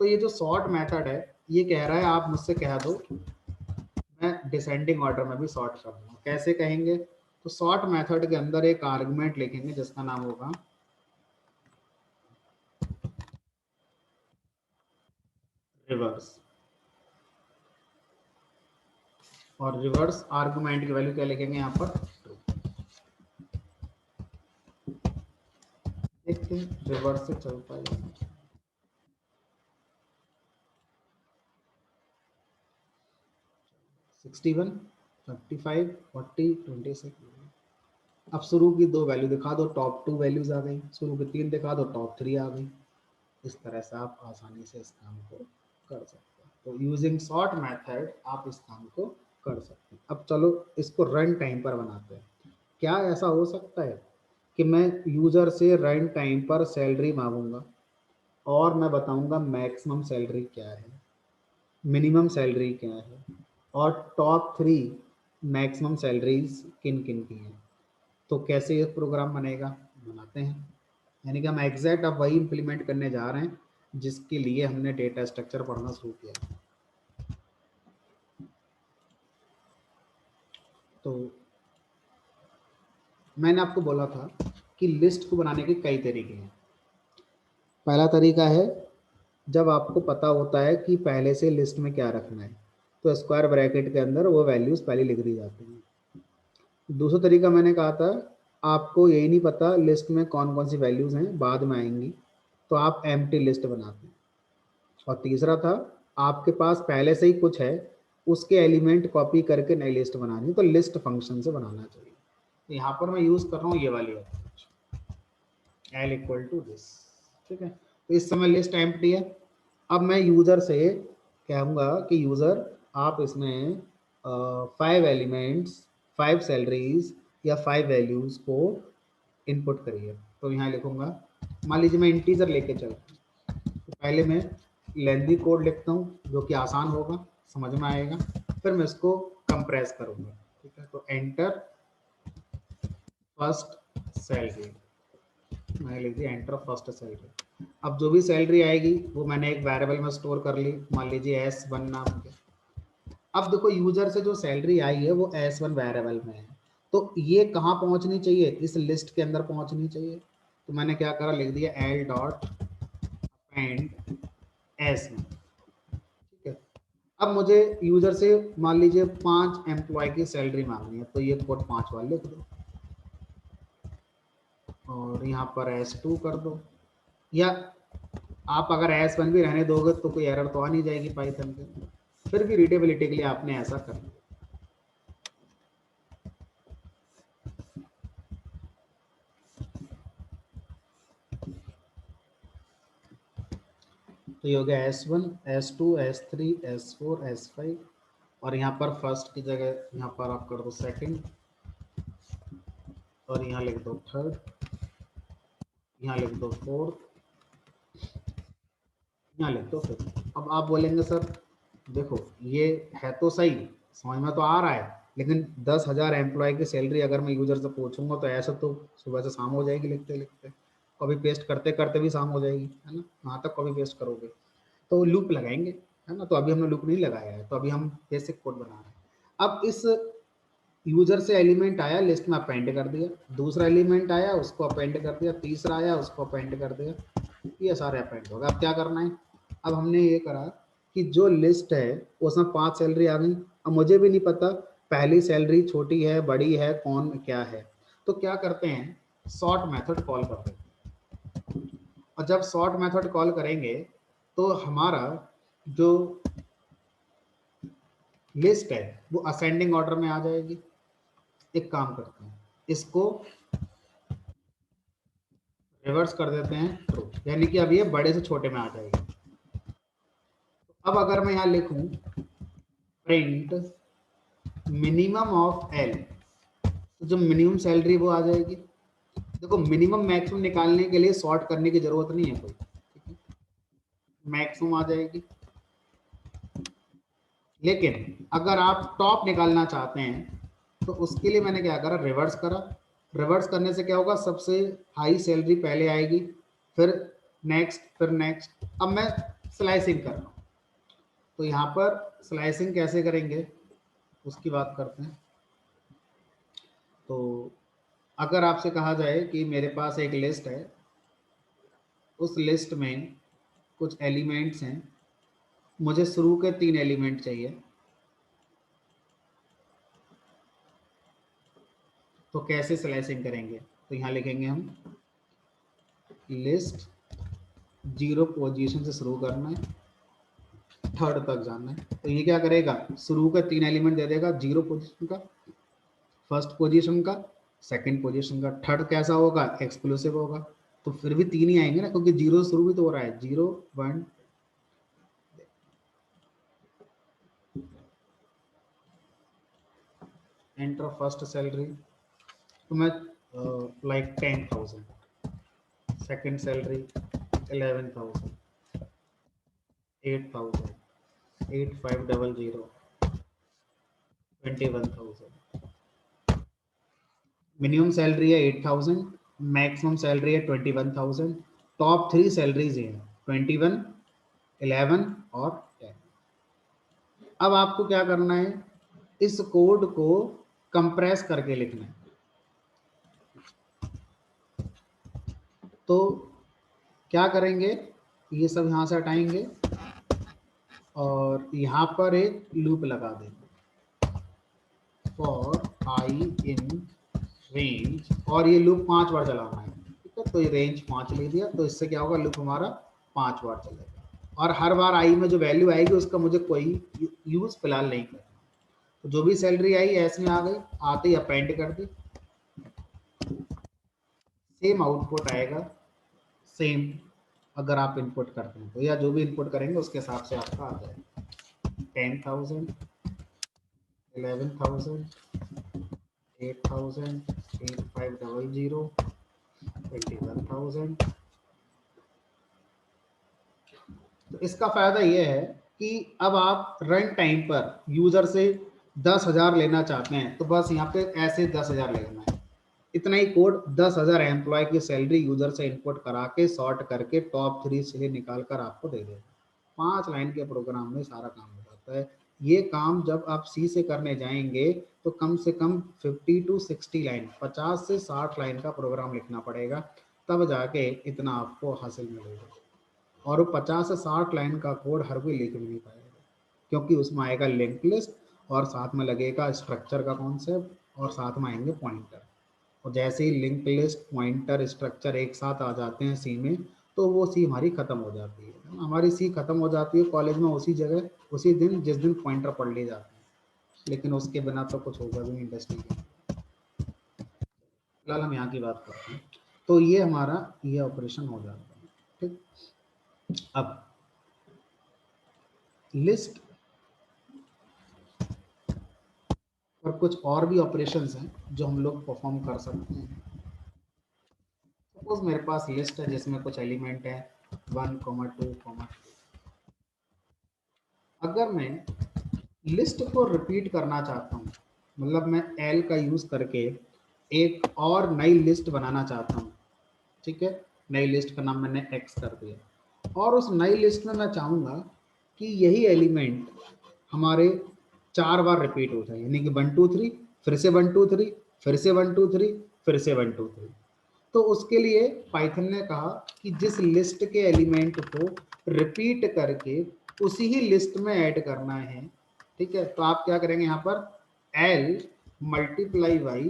तो ये जो सॉर्ट मेथड है ये कह रहा है आप मुझसे कह दो मैं डिसेंडिंग ऑर्डर में भी सॉर्ट कर दूंगा। कैसे कहेंगे, तो सॉर्ट मेथड के अंदर एक आर्गुमेंट लिखेंगे जिसका नाम होगा रिवर्स, और रिवर्स आर्गुमेंट की वैल्यू क्या लिखेंगे यहाँ पर, देखते हैं रिवर्स से चलता है। 61, 55, 40, 26। अब शुरू की 2 वैल्यू दिखा दो, टॉप 2 वैल्यूज आ गई, शुरू की 3 दिखा दो, टॉप 3 आ गई। इस तरह से आप आसानी से इस काम को कर सकते हैं। तो यूजिंग सॉर्ट मेथड आप इस काम को कर सकते हैं। अब चलो इसको रन टाइम पर बनाते हैं। क्या ऐसा हो सकता है कि मैं यूजर से रन टाइम पर सैलरी मांगूंगा और मैं बताऊंगा मैक्सिमम सैलरी क्या है, मिनिमम सैलरी क्या है, और टॉप 3 मैक्सिमम सैलरीज किन किन की हैं? तो कैसे ये प्रोग्राम बनेगा, बनाते हैं। यानी कि हम एग्जैक्ट अब वही इंप्लीमेंट करने जा रहे हैं जिसके लिए हमने डेटा स्ट्रक्चर पढ़ना शुरू किया। तो मैंने आपको बोला था कि लिस्ट को बनाने के कई तरीके हैं। पहला तरीका है जब आपको पता होता है कि पहले से लिस्ट में क्या रखना है, तो स्क्वायर ब्रैकेट के अंदर वो वैल्यूज पहले लिख दी जाती हैं। दूसरा तरीका मैंने कहा था, आपको यही नहीं पता लिस्ट में कौन कौन सी वैल्यूज हैं, बाद में आएंगी, तो आप एम्प्टी लिस्ट बनाते हैं। और तीसरा था, आपके पास पहले से ही कुछ है, उसके एलिमेंट कॉपी करके नई लिस्ट बनानी, तो लिस्ट फंक्शन से बनाना चाहिए। तो यहाँ पर मैं यूज कर रहा हूँ ये वाली approach, L equal to this. ठीक है, तो इस समय लिस्ट एम्प्टी है। अब मैं यूजर से कहूँगा कि यूजर आप इसमें 5 एलिमेंट्स, 5 सैलरीज या 5 वैल्यूज को इनपुट करिए। तो यहाँ लिखूंगा, मान लीजिए मैं इंटीजर लेके चलता हूँ, तो पहले मैं लेंथी कोड लिखता हूँ जो कि आसान होगा, समझ में आएगा, फिर मैं इसको कंप्रेस करूँगा। ठीक है, तो एंटर फर्स्ट सैलरी, मैं लिख दिया एंटर फर्स्ट सैलरी। अब जो भी सैलरी आएगी वो मैंने एक वेरिएबल में स्टोर कर ली, मान लीजिए S1 नाम के। अब देखो यूजर से जो सैलरी आई है वो S1 वेरिएबल में है, तो ये कहाँ पहुंचनी चाहिए, इस लिस्ट के अंदर पहुंचनी चाहिए। तो मैंने क्या करा, लिख दिया एल डॉट अपेंड S1। ठीक है, अब मुझे यूजर से मान लीजिए 5 एम्प्लॉय की सैलरी मांगनी है, तो ये कोड 5 वाले लिख दो और यहाँ पर S2 कर दो, या आप अगर S1 भी रहने दोगे तो कोई एरर तो आ नहीं जाएगी पाइथन के, फिर भी रीडेबिलिटी के लिए आपने ऐसा कर दिया। तो ये हो गया S1, S2, S3, S4, S5 और यहाँ पर फर्स्ट की जगह यहाँ पर आप कर दो सेकंड, और यहाँ लिख दो थर्ड, यहाँ लिख दो फोर्थ, यहाँ लिख दो फिफ्थ। अब आप बोलेंगे सर देखो ये है तो सही, समझ में तो आ रहा है, लेकिन 10,000 एम्प्लॉय की सैलरी अगर मैं यूजर से पूछूंगा तो ऐसा तो सुबह से शाम हो जाएगी लिखते लिखते, कॉपी पेस्ट करते करते भी शाम हो जाएगी, है ना, कहाँ तक कॉपी पेस्ट करोगे। तो लूप लगाएंगे, है ना, तो अभी हमने लूप नहीं लगाया है, तो अभी हम बेसिक कोड बना रहे हैं। अब इस यूजर से एलिमेंट आया, लिस्ट में अपेंड कर दिया, दूसरा एलिमेंट आया उसको अपेंड कर दिया, तीसरा आया उसको अपेंड कर दिया, ये सारे अपेंड हो गए। अब क्या करना है, अब हमने ये करा कि जो लिस्ट है उसमें 5 सैलरी आ गई। अब मुझे भी नहीं पता पहली सैलरी छोटी है बड़ी है कौन क्या है, तो क्या करते हैं सॉर्ट मेथड कॉल करते हैं। और जब सॉर्ट मेथड कॉल करेंगे तो हमारा जो लिस्ट है वो असेंडिंग ऑर्डर में आ जाएगी। एक काम करते हैं, इसको रिवर्स कर देते हैं ट्रू, यानी कि अब ये बड़े से छोटे में आ जाएगी। अब अगर मैं यहाँ लिखूं प्रिंट मिनिमम ऑफ एल, तो जो मिनिमम सैलरी वो आ जाएगी। देखो मिनिमम मैक्सिमम निकालने के लिए सॉर्ट करने की जरूरत नहीं है कोई, मैक्सिमम आ जाएगी। लेकिन अगर आप टॉप निकालना चाहते हैं तो उसके लिए मैंने क्या करा, रिवर्स करा। रिवर्स करने से क्या होगा, सबसे हाई सैलरी पहले आएगी, फिर नेक्स्ट, फिर नेक्स्ट। अब मैं स्लाइसिंग कर रहा हूँ, तो यहाँ पर स्लाइसिंग कैसे करेंगे उसकी बात करते हैं। तो अगर आपसे कहा जाए कि मेरे पास एक लिस्ट है, उस लिस्ट में कुछ एलिमेंट्स हैं, मुझे शुरू के 3 एलिमेंट चाहिए, तो कैसे स्लाइसिंग करेंगे, तो यहाँ लिखेंगे हम लिस्ट 0 पोजीशन से शुरू करना है, थर्ड तक जाना है। तो ये क्या करेगा, शुरू का 3 एलिमेंट दे देगा, 0 पोजीशन का, फर्स्ट पोजीशन का, सेकंड पोजीशन का। थर्ड कैसा होगा, एक्सक्लूसिव होगा, तो फिर भी 3 ही आएंगे ना, क्योंकि 0 शुरू भी तो हो रहा है, 0 1। एंटर फर्स्ट सैलरी, तो मैं like 10,000, second salary 11,000, 8,000, 8,500, 21,000। Minimum salary है 8,000, मैक्सिमम सैलरी है 21,000। टॉप 3 सैलरीज हैं 21, 11 और 10। अब आपको क्या करना है, इस कोड को कंप्रेस करके लिखना है। तो क्या करेंगे, ये सब यहाँ से हटाएंगे और यहाँ पर एक लूप लगा देंगे फॉर आई इन रेंज, और ये लूप 5 बार चलाना है, ठीक है। तो ये रेंज 5 ले दिया, तो इससे क्या होगा, लूप हमारा 5 बार चलेगा, और हर बार आई में जो वैल्यू आएगी उसका मुझे कोई यूज फिलहाल नहीं करना। तो जो भी सैलरी आई ऐस में आ गई, आते ही अपेंड कर दी, सेम आउटपुट आएगा, सेम अगर आप इनपुट करते हैं तो, या जो भी इनपुट करेंगे उसके हिसाब से आपका आ जाएगा 10,000, 11,000, 8,000, 8,500, 21,000। तो इसका फायदा यह है कि अब आप रन टाइम पर यूजर से 10,000 लेना चाहते हैं तो बस यहाँ पे ऐसे 10,000 लेना है। इतना ही कोड 10,000 एम्प्लॉय की सैलरी यूजर से इनपुट करा के सॉर्ट करके टॉप 3 से निकाल कर आपको दे देगा। 5 लाइन के प्रोग्राम में सारा काम हो जाता है। ये काम जब आप सी से करने जाएंगे तो कम से कम 50 टू 60 लाइन, 50 से 60 लाइन का प्रोग्राम लिखना पड़ेगा, तब जाके इतना आपको हासिल मिलेगा। और वो 50 से 60 लाइन का कोड हर कोई लिख भी नहीं पाएगा, क्योंकि उसमें आएगा लिंक लिस्ट और साथ में लगेगा स्ट्रक्चर का कॉन्सेप्ट और साथ में आएंगे पॉइंटर। और जैसे ही लिंक लिस्ट पॉइंटर स्ट्रक्चर एक साथ आ जाते हैं सी में, तो वो सी हमारी खत्म हो जाती है। हमारी सी खत्म हो जाती है कॉलेज में उसी जगह उसी दिन जिस दिन पॉइंटर पढ़ लिए जाते हैं, लेकिन उसके बिना तो कुछ होगा भी नहीं इंडस्ट्री के। फिलहाल हम यहाँ की बात करते हैं। तो ये हमारा ये ऑपरेशन हो जाता है, ठीक। अब लिस्ट और कुछ और भी ऑपरेशंस हैं जो हम लोग परफॉर्म कर सकते हैं। सपोज मेरे पास लिस्ट है जिसमें कुछ एलिमेंट है 1, 2, 3। अगर मैं लिस्ट को रिपीट करना चाहता हूँ, मतलब मैं एल का यूज़ करके एक और नई लिस्ट बनाना चाहता हूँ, ठीक है, नई लिस्ट का नाम मैंने एक्स कर दिया, और उस नई लिस्ट में मैं चाहूँगा कि यही एलिमेंट हमारे 4 बार रिपीट हो जाए, यानी कि 1 2 3, फिर से 1 2 3, फिर से 1 2 3, फिर से 1 2 3। तो उसके लिए पाइथन ने कहा कि जिस लिस्ट के एलिमेंट को रिपीट करके उसी ही लिस्ट में ऐड करना है, ठीक है, तो आप क्या करेंगे यहाँ पर एल मल्टीप्लाई बाई,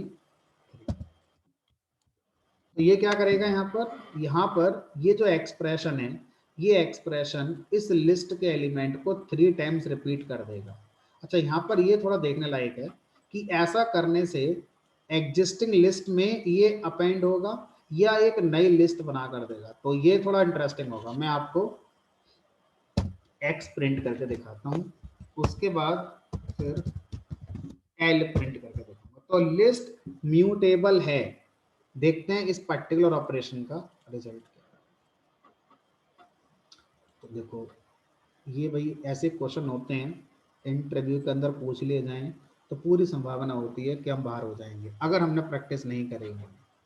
तो ये क्या करेगा यहाँ पर ये जो एक्सप्रेशन है, ये एक्सप्रेशन इस लिस्ट के एलिमेंट को 3 टाइम्स रिपीट कर देगा। अच्छा, यहाँ पर ये थोड़ा देखने लायक है कि ऐसा करने से एग्जिस्टिंग लिस्ट में ये अपेंड होगा या एक नई लिस्ट बना कर देगा, तो ये थोड़ा इंटरेस्टिंग होगा। मैं आपको एक्स प्रिंट करके दिखाता हूँ, उसके बाद फिर एल प्रिंट करके दिखाऊंगा। तो लिस्ट म्यूटेबल है, देखते हैं इस पर्टिकुलर ऑपरेशन का रिजल्ट क्या है। तो देखो, ये भाई ऐसे क्वेश्चन होते हैं इंटरव्यू के अंदर पूछ लिए जाएं तो पूरी संभावना होती है कि हम बाहर हो जाएंगे अगर हमने प्रैक्टिस नहीं करेंगे,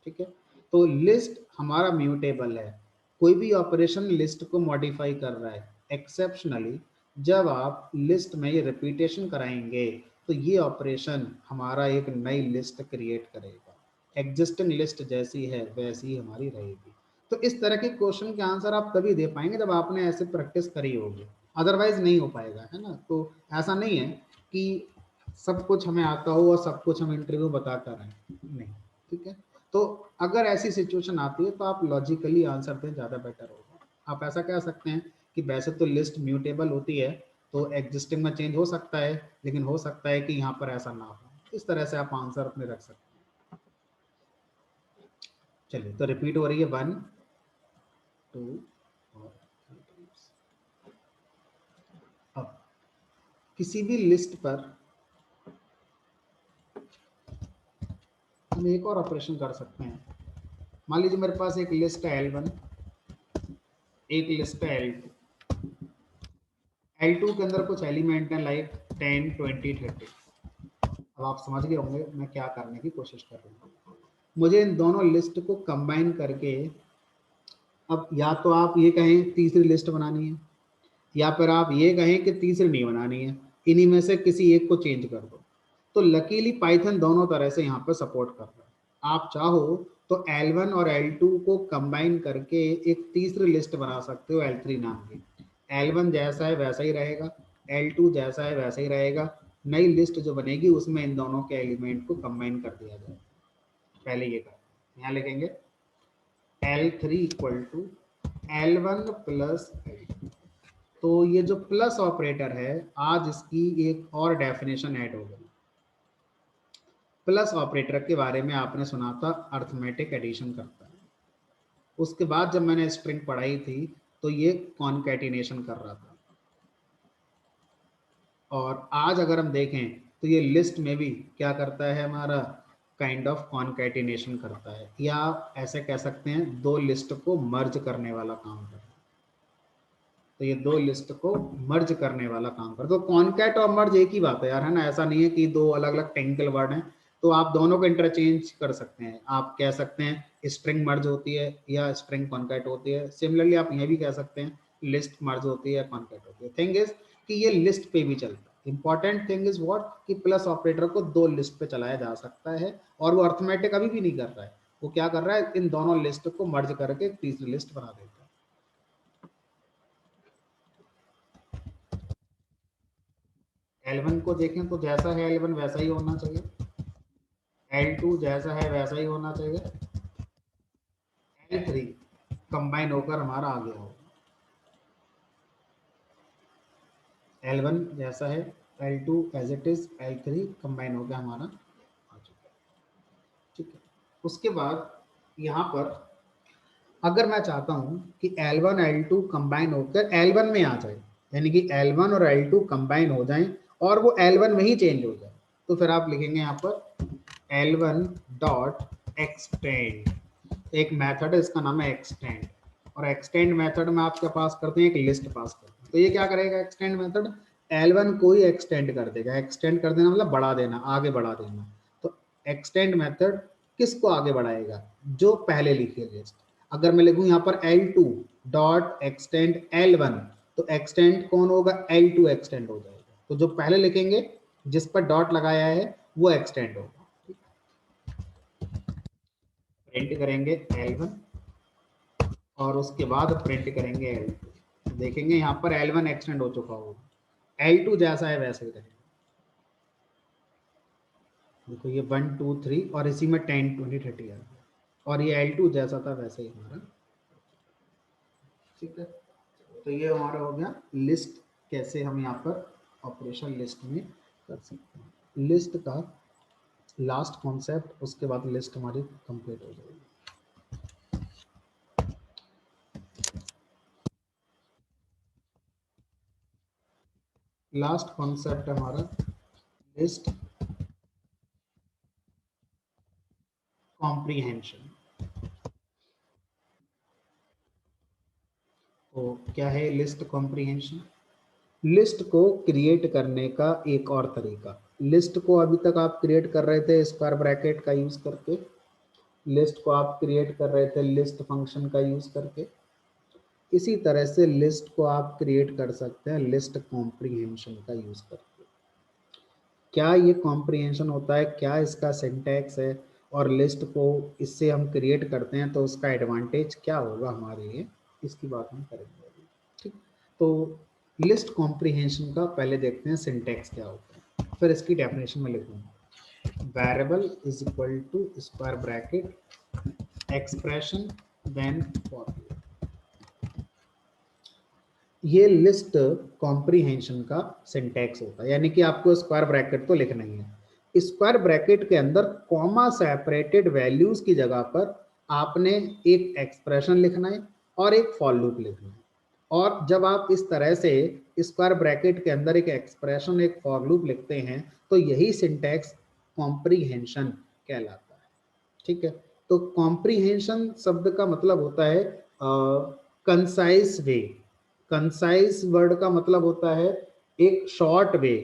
ठीक है। तो लिस्ट हमारा म्यूटेबल है, कोई भी ऑपरेशन लिस्ट को मॉडिफाई कर रहा है, एक्सेप्शनली जब आप लिस्ट में ये रिपीटेशन कराएंगे तो ये ऑपरेशन हमारा एक नई लिस्ट क्रिएट करेगा, एग्जिस्टिंग लिस्ट जैसी है वैसी ही हमारी रहेगी। तो इस तरह के क्वेश्चन के आंसर आप तभी दे पाएंगे जब आपने ऐसे प्रैक्टिस करी होगी, अदरवाइज नहीं हो पाएगा, है ना। तो ऐसा नहीं है कि सब कुछ हमें आता हो और सब कुछ हम इंटरव्यू बताता रहें, नहीं, ठीक है। तो अगर ऐसी सिचुएशन आती है तो आप लॉजिकली आंसर दें, ज़्यादा बेटर होगा। आप ऐसा कह सकते हैं कि वैसे तो लिस्ट म्यूटेबल होती है तो एग्जिस्टिंग में चेंज हो सकता है, लेकिन हो सकता है कि यहाँ पर ऐसा ना हो, इस तरह से आप आंसर अपने रख सकते हैं। चलिए, तो रिपीट हो रही है 1 2 और 3। अब किसी भी लिस्ट पर हम एक और ऑपरेशन कर सकते हैं। मान लीजिए मेरे पास एक लिस्ट है L1, एक लिस्ट है L2। L2 के अंदर कुछ एलिमेंट हैं लाइक 10 20 30। अब आप समझ गए होंगे मैं क्या करने की कोशिश कर रहा हूँ। मुझे इन दोनों लिस्ट को कंबाइन करके, अब या तो आप ये कहें तीसरी लिस्ट बनानी है, या फिर आप ये कहें कि तीसरी नहीं बनानी है, इन्हीं में से किसी एक को चेंज कर दो। तो लकीली पाइथन दोनों तरह से यहाँ पर सपोर्ट कर रहा है। आप चाहो तो L1 और L2 को कंबाइन करके एक तीसरी लिस्ट बना सकते हो L3 नाम की। L1 जैसा है वैसा ही रहेगा, L2 जैसा है वैसा ही रहेगा, नई लिस्ट जो बनेगी उसमें इन दोनों के एलिमेंट को कंबाइन कर दिया जाएगा। पहले ये कर, यहाँ लिखेंगे L3 equal to L1 plus L2। तो ये जो प्लस ऑपरेटर है, आज इसकी एक और डेफिनेशन ऐड हो गई। प्लस ऑपरेटर के बारे में आपने सुना था, अर्थमेटिक एडिशन करता है। उसके बाद जब मैंने स्ट्रिंग पढ़ाई थी तो ये कॉन्कैटिनेशन कर रहा था। और आज अगर हम देखें तो ये लिस्ट में भी क्या करता है, हमारा काइंड ऑफ कॉन्कैटिनेशन करता है, या ऐसे कह सकते हैं दो लिस्ट को मर्ज करने वाला काम करता है। तो ये दो लिस्ट को मर्ज करने वाला काम करता है। तो कॉन्कैट और मर्ज एक ही बात है यार, है ना। ऐसा नहीं है कि दो अलग अलग टेक्निकल वर्ड हैं, तो आप दोनों को इंटरचेंज कर सकते हैं। आप कह सकते हैं स्ट्रिंग मर्ज होती है या स्ट्रिंग कॉन्कैट होती है। सिमिलरली आप ये भी कह सकते हैं लिस्ट मर्ज होती है, कॉन्कैट होती है। थिंग इज कि ये लिस्ट पे भी चलता है। इंपॉर्टेंट थिंग इज व्हाट, कि प्लस ऑपरेटर को दो लिस्ट पे चलाया जा सकता है, और वो अर्थमेटिक अभी भी नहीं कर रहा है। वो क्या कर रहा है, इन दोनों लिस्ट को मर्ज करके एक तीसरी लिस्ट बना देता है। L1 को देखें तो जैसा है L1 वैसा ही होना चाहिए, L2 जैसा है वैसा ही होना चाहिए, L3 कंबाइन होकर हमारा आ गया होगा। L1 जैसा है, L2 as it is, L3 combine होकर हमारा आ चुका है, ठीक है। उसके बाद यहाँ पर अगर मैं चाहता हूँ कि L1 L2 कंबाइन होकर L1 में आ जाए, यानी कि L1 और L2 कंबाइन हो जाएं और वो L1 में ही चेंज हो जाए, तो फिर आप लिखेंगे यहाँ पर L1 डॉट एक्सटेंड, एक मेथड है इसका नाम है एक्सटेंड, और एक्सटेंड मेथड में आप क्या पास करते हैं, एक लिस्ट पास करते हैं। तो ये क्या करेगा एक्सटेंड मेथड, L1 को ही एक्सटेंड कर देगा। एक्सटेंड कर देना मतलब बढ़ा देना, आगे बढ़ा देना। तो एक्सटेंड मेथड किसको आगे बढ़ाएगा, जो पहले लिखी लिस्ट। अगर मैं लिखूं यहाँ पर L2 डॉट एक्सटेंड L1, तो एक्सटेंड कौन होगा, L2 एक्सटेंड हो जाएगा। तो जो पहले लिखेंगे जिस पर डॉट लगाया है वो एक्सटेंड होगा। प्रिंट करेंगे L1 और उसके बाद प्रिंट करेंगे L2। देखेंगे यहाँ पर L1 एक्सटेंड हो चुका होगा, L2 जैसा है वैसे ही रहेगा। देखो ये 1 2 3 और इसी में 10 20 30 आ गया, और ये L2 जैसा था वैसे ही हमारा। ठीक है, तो ये हमारा हो गया लिस्ट, कैसे हम यहाँ पर ऑपरेशन लिस्ट में कर सकते हैं। लिस्ट का लास्ट कॉन्सेप्ट, उसके बाद लिस्ट हमारी कंप्लीट हो जाएगी। लास्ट कॉन्सेप्ट हमारा लिस्ट कॉम्प्रीहेंशन। तो क्या है लिस्ट कॉम्प्रीहेंशन, लिस्ट को क्रिएट करने का एक और तरीका। लिस्ट को अभी तक आप क्रिएट कर रहे थे स्क्वायर ब्रैकेट का यूज करके, लिस्ट को आप क्रिएट कर रहे थे लिस्ट फंक्शन का यूज करके। इसी तरह से लिस्ट को आप क्रिएट कर सकते हैं लिस्ट कॉम्प्रीहेंशन का यूज करके। क्या ये कॉम्प्रीहेंशन होता है, क्या इसका सिंटैक्स है, और लिस्ट को इससे हम क्रिएट करते हैं तो उसका एडवांटेज क्या होगा हमारे लिए, इसकी बात हम करेंगे अभी। ठीक, तो लिस्ट कॉम्प्रीहेंशन का पहले देखते हैं सिंटैक्स क्या होता है, फिर इसकी डेफिनेशन में लिखूंगा। Variable is equal to square bracket expression then formula. ये लिस्ट कॉम्प्रीहेंशन का सिंटैक्स होता है, यानी कि आपको स्क्वायर ब्रैकेट तो लिखना ही है। स्क्वायर ब्रैकेट के अंदर कॉमा सेपरेटेड वैल्यूज की जगह पर आपने एक एक्सप्रेशन लिखना है और एक फॉर लूप लिखना है। और जब आप इस तरह से स्क्वायर ब्रैकेट के अंदर एक एक्सप्रेशन एक फॉर लूप लिखते हैं तो यही सिंटैक्स कॉम्प्रीहेंशन कहलाता है। ठीक है, तो कॉम्प्रीहेंशन शब्द का मतलब होता है कंसाइज वे। कंसाइज वर्ड का मतलब होता है एक शॉर्ट वे,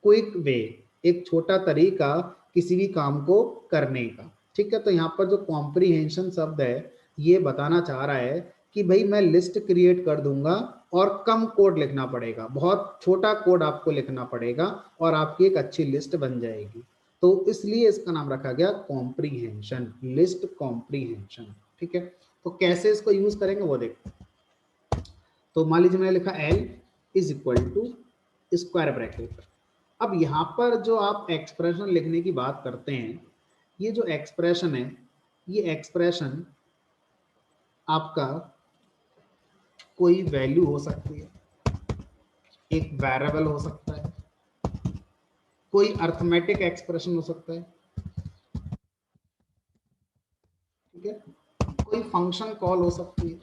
क्विक वे, एक छोटा तरीका किसी भी काम को करने का। ठीक है, तो यहाँ पर जो कॉम्प्रीहेंशन शब्द है ये बताना चाह रहा है कि भाई मैं लिस्ट क्रिएट कर दूंगा और कम कोड लिखना पड़ेगा, बहुत छोटा कोड आपको लिखना पड़ेगा और आपकी एक अच्छी लिस्ट बन जाएगी। तो इसलिए इसका नाम रखा गया कॉम्प्रीहेंशन, लिस्ट कॉम्प्रीहेंशन। ठीक है, तो कैसे इसको यूज करेंगे वो देखते हैं। तो मान लीजिए मैंने लिखा L is equal to square bracket. अब यहाँ पर जो आप एक्सप्रेशन लिखने की बात करते हैं, ये जो एक्सप्रेशन है, ये एक्सप्रेशन आपका कोई वैल्यू हो सकती है, एक वेरिएबल हो सकता है, कोई अर्थमेटिक एक्सप्रेशन हो सकता है, ठीक है, कोई फंक्शन कॉल हो सकती है,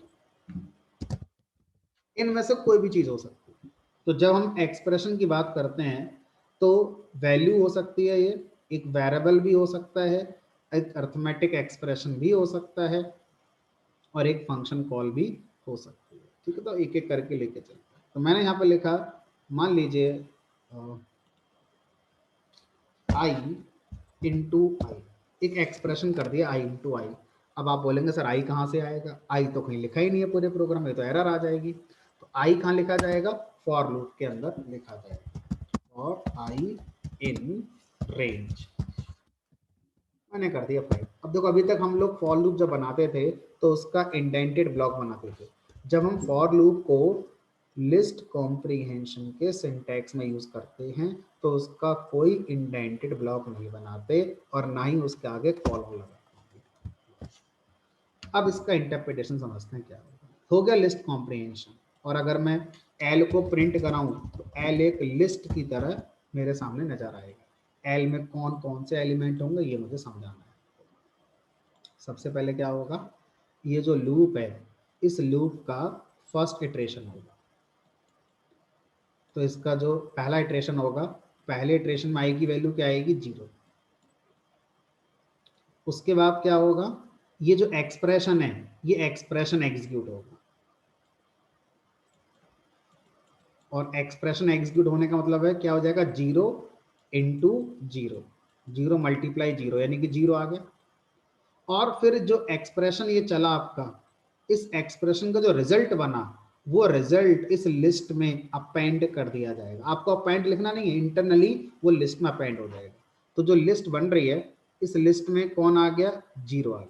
इनमें से कोई भी चीज हो सकती है। तो जब हम एक्सप्रेशन की बात करते हैं तो वैल्यू हो सकती है, ये एक वेरिएबल भी हो सकता है, एक अर्थमेटिक एक्सप्रेशन भी हो सकता है, और एक फंक्शन कॉल भी हो सकती है। ठीक है, तो एक एक करके लेके चलते हैं। तो मैंने यहाँ पे लिखा, मान लीजिए i इंटू आई, एक एक्सप्रेशन कर दिया i इंटू आई। अब आप बोलेंगे सर आई कहाँ से आएगा, आई तो कहीं लिखा ही नहीं है पूरे प्रोग्राम में, तो एरर आ जाएगी। तो आई कहाँ लिखा जाएगा, फॉर लूप के अंदर लिखा जाएगा, और आई इन रेंज मैंने कर दिया 5। अब देखो अभी तक हम लोग फॉर लूप जब बनाते थे तो उसका इंडेंटेड ब्लॉक बनाते थे। जब हम फॉर लूप को लिस्ट कॉम्प्रीहेंशन के सिंटैक्स में यूज करते हैं तो उसका कोई इंडेंटेड ब्लॉक नहीं बनाते और ना ही उसके आगे कॉलम लगाते। अब इसका इंटरप्रिटेशन समझते हैं क्या हो गया लिस्ट कॉम्प्रीहेंशन। और अगर मैं एल को प्रिंट कराऊं तो एल एक लिस्ट की तरह मेरे सामने नजर आएगा। एल में कौन कौन से एलिमेंट होंगे ये मुझे समझाना है। सबसे पहले क्या होगा, ये जो लूप है इस लूप का फर्स्ट इटरेशन होगा। तो इसका जो पहला इटरेशन होगा पहले इटरेशन में आई की वैल्यू क्या आएगी 0। उसके बाद क्या होगा, ये जो एक्सप्रेशन है ये एक्सप्रेशन एग्जीक्यूट होगा, और एक्सप्रेशन एग्जीक्यूट होने का मतलब है क्या हो जाएगा 0 इंटू 0, 0 मल्टीप्लाई 0 यानी कि 0 आ गया। और फिर जो एक्सप्रेशन ये चला आपका, इस एक्सप्रेशन का जो रिजल्ट बना वो रिजल्ट इस लिस्ट में अपेंड कर दिया जाएगा। आपको अपेंड लिखना नहीं है, इंटरनली वो लिस्ट में अपेंड हो जाएगा। तो जो लिस्ट बन रही है इस लिस्ट में कौन आ गया 0 आ गया।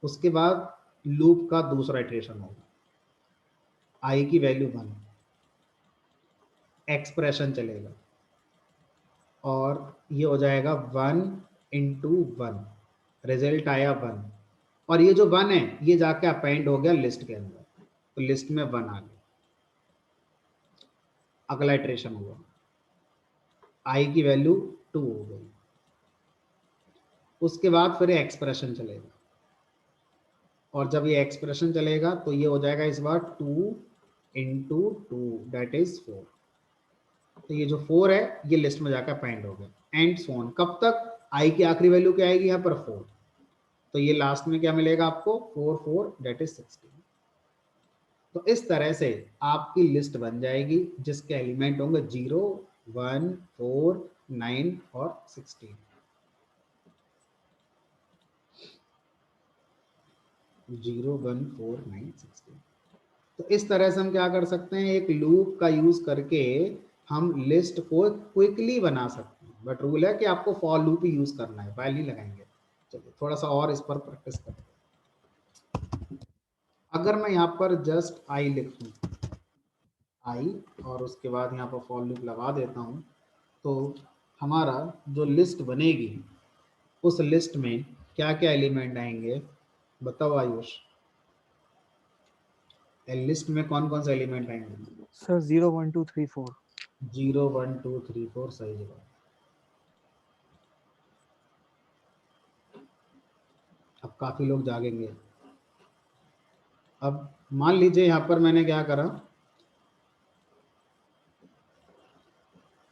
उसके बाद लूप का दूसरा इटरेशन होगा, आई की वैल्यू 1, एक्सप्रेशन चलेगा और ये हो जाएगा 1 इंटू 1, रिजल्ट आया 1, और ये जो 1 है ये जाके अपेंड हो गया लिस्ट के अंदर, तो लिस्ट में 1 आ गया। अगला इटरेशन हुआ, आई की वैल्यू 2 हो गई। उसके बाद फिर एक्सप्रेशन चलेगा, और जब ये एक्सप्रेशन चलेगा तो ये हो जाएगा इस बार 2 इंटू 2 दैट इज 4। तो ये जो 4 है ये लिस्ट में जाकर अपेंड हो गया एंड सो ऑन। कब तक, आई की आखिरी वैल्यू क्या आएगी यहाँ पर 4, तो ये लास्ट में क्या मिलेगा आपको 4 4 दैट इज 16। तो इस तरह से आपकी लिस्ट बन जाएगी जिसके एलिमेंट होंगे 0 1 4 9 और 16। 0 1 4 9 16। तो इस तरह से हम क्या कर सकते हैं, एक लूप का यूज करके हम लिस्ट को क्विकली बना सकते हैं। बट रूल है कि आपको फॉर लूप ही यूज करना है, वाइल नहीं लगाएंगे। चलिए थोड़ा सा और इस पर प्रैक्टिस करते हैं। अगर मैं यहाँ पर जस्ट आई लिख दूं, आई, और उसके बाद यहाँ पर फॉर लूप लगा देता हूँ, तो हमारा जो लिस्ट बनेगी उस लिस्ट में क्या क्या एलिमेंट आएंगे बताओ आयुष। लिस्ट में कौन कौन से एलिमेंट आएंगे सर 0 1 2 3 4। 0 1 2 3 4 सही जवाब। अब काफी लोग जागेंगे। अब मान लीजिए यहाँ पर मैंने क्या करा,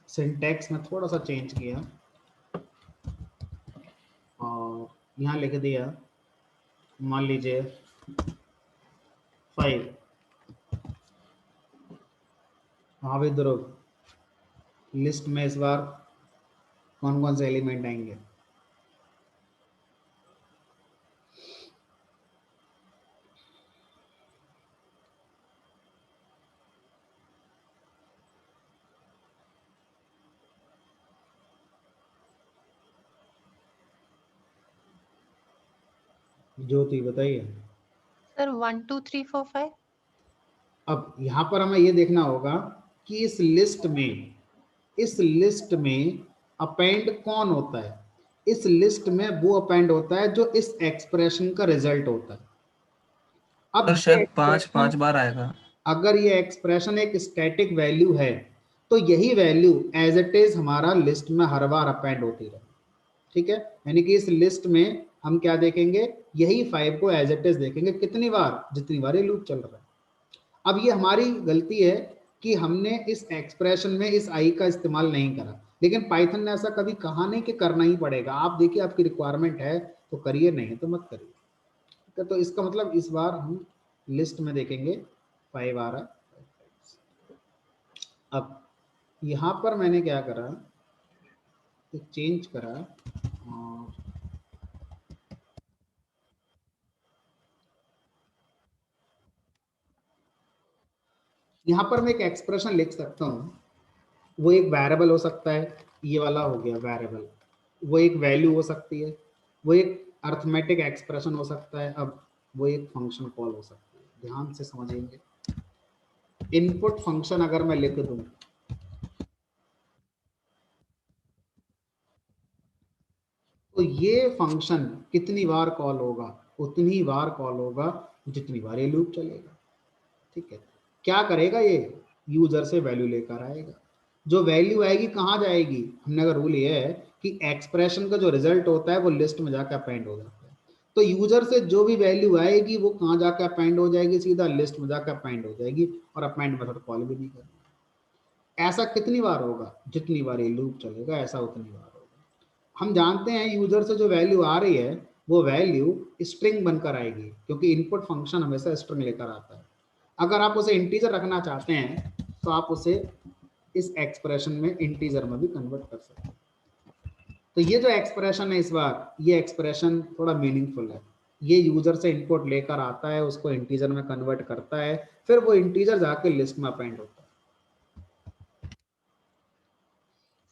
सिंटैक्स में थोड़ा सा चेंज किया और यहाँ लिख दिया मान लीजिए 5 महाविद्रोह। लिस्ट में इस बार कौन कौन से एलिमेंट आएंगे, ज्योति बताइए। सर 1 2 3 4 5। अब यहाँ पर हमें ये देखना होगा कि इस लिस्ट में अपेंड कौन होता है। इस लिस्ट में वो अपेंड होता है जो इस एक्सप्रेशन का रिजल्ट होता है। अब सर ये शायद 5 एक्सप्रेशन, 5 बार आएगा। अगर ये एक्सप्रेशन एक स्टैटिक वैल्यू है तो यही वैल्यू एज इट इज हमारा लिस्ट में हर बार अपेंड होती रहे। ठीक है, यानी कि इस लिस्ट में हम क्या देखेंगे, यही 5 को एज इट इज देखेंगे कितनी बार, जितनी बार ये लूप चल रहा है। अब ये हमारी गलती है कि हमने इस एक्सप्रेशन में इस आई का इस्तेमाल नहीं करा, लेकिन पाइथन ने ऐसा कभी कहा नहीं कि करना ही पड़ेगा। आप देखिए आपकी रिक्वायरमेंट है तो करिए, नहीं तो मत करिए। ठीक है, तो इसका मतलब इस बार हम लिस्ट में देखेंगे 5 आ रहा। अब यहाँ पर मैंने क्या करा, एक चेंज करा और यहाँ पर मैं एक एक्सप्रेशन लिख सकता हूँ। वो एक वेरिएबल हो सकता है, ये वाला हो गया वेरिएबल, वो एक वैल्यू हो सकती है, वो एक अर्थमेटिक एक्सप्रेशन हो सकता है, अब वो एक फंक्शन कॉल हो सकता है। ध्यान से समझेंगे, इनपुट फंक्शन अगर मैं लिख दूं तो ये फंक्शन कितनी बार कॉल होगा, उतनी बार कॉल होगा जितनी बार ये लूप चलेगा। ठीक है, क्या करेगा ये, यूजर से वैल्यू लेकर आएगा। जो वैल्यू आएगी कहाँ जाएगी, हमने अगर रूल ये है कि एक्सप्रेशन का जो रिजल्ट होता है वो लिस्ट में जाकर अपेंड हो जाता है, तो यूजर से जो भी वैल्यू आएगी वो कहाँ जाकर अपेंड हो जाएगी, सीधा लिस्ट में जाकर अपेंड हो जाएगी, और अपेंड मेथड कॉल भी नहीं करना। ऐसा कितनी बार होगा? जितनी बार ये लूप चलेगा ऐसा उतनी बार होगा। हम जानते हैं यूजर से जो वैल्यू आ रही है वो वैल्यू स्ट्रिंग बनकर आएगी, क्योंकि इनपुट फंक्शन हमेशा स्ट्रिंग लेकर आता है। अगर आप उसे इंटीजर रखना चाहते हैं तो आप उसे इस एक्सप्रेशन में इंटीजर में भी कन्वर्ट कर सकते हैं। तो ये जो एक्सप्रेशन है इस बार, ये एक्सप्रेशन थोड़ा मीनिंगफुल है। ये यूजर से इनपुट लेकर आता है, उसको इंटीजर में कन्वर्ट करता है, फिर वो इंटीजर जाके लिस्ट में अपेंड होता है।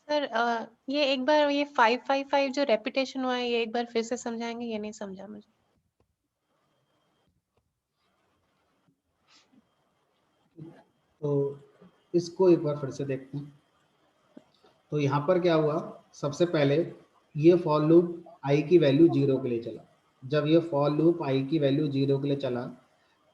सर ये एक बार ये 555 जो रेपिटेशन हुआ है ये एक बार फिर से समझाएंगे, ये नहीं समझा मुझे। तो इसको एक बार फिर से देखते हैं। तो यहाँ पर क्या हुआ, सबसे पहले ये फॉर लूप आई की वैल्यू 0 के लिए चला। जब ये फॉर लूप आई की वैल्यू 0 के लिए चला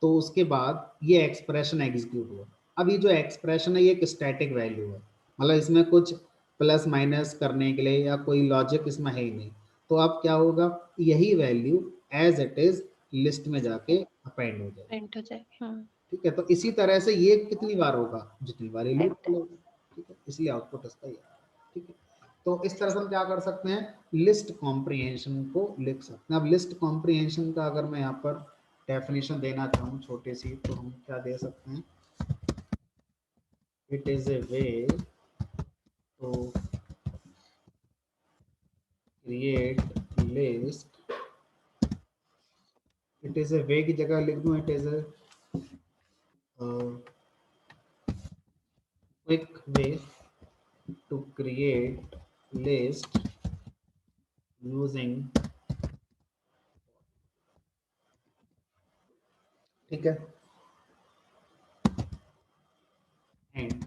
तो उसके बाद ये एक्सप्रेशन एग्जीक्यूट हुआ। अब ये जो एक्सप्रेशन है ये एक स्टैटिक वैल्यू है, मतलब इसमें कुछ प्लस माइनस करने के लिए या कोई लॉजिक इसमें है ही नहीं। तो अब क्या होगा, यही value as it is list में जाके अपेंड हो जाएगी। प्रिंट हो जाएगी। ठीक है, तो इसी तरह से ये कितनी बार होगा? जितनी बार ये लूप चलेगा। ठीक है, इसलिए आउटपुट इसका ये आ रहा है। ठीक है, तो इस तरह से हम क्या कर सकते हैं, लिस्ट कॉम्प्रिहेंशन को लिख सकते हैं। अब लिस्ट कॉम्प्रिहेंशन का अगर मैं यहाँ पर डेफिनेशन देना चाहूँ छोटी सी, तो हम क्या दे सकते हैं, it is a way to create list. It is a way की जगह लिख दूं it is a quick way to create list using, ठीक है, एंड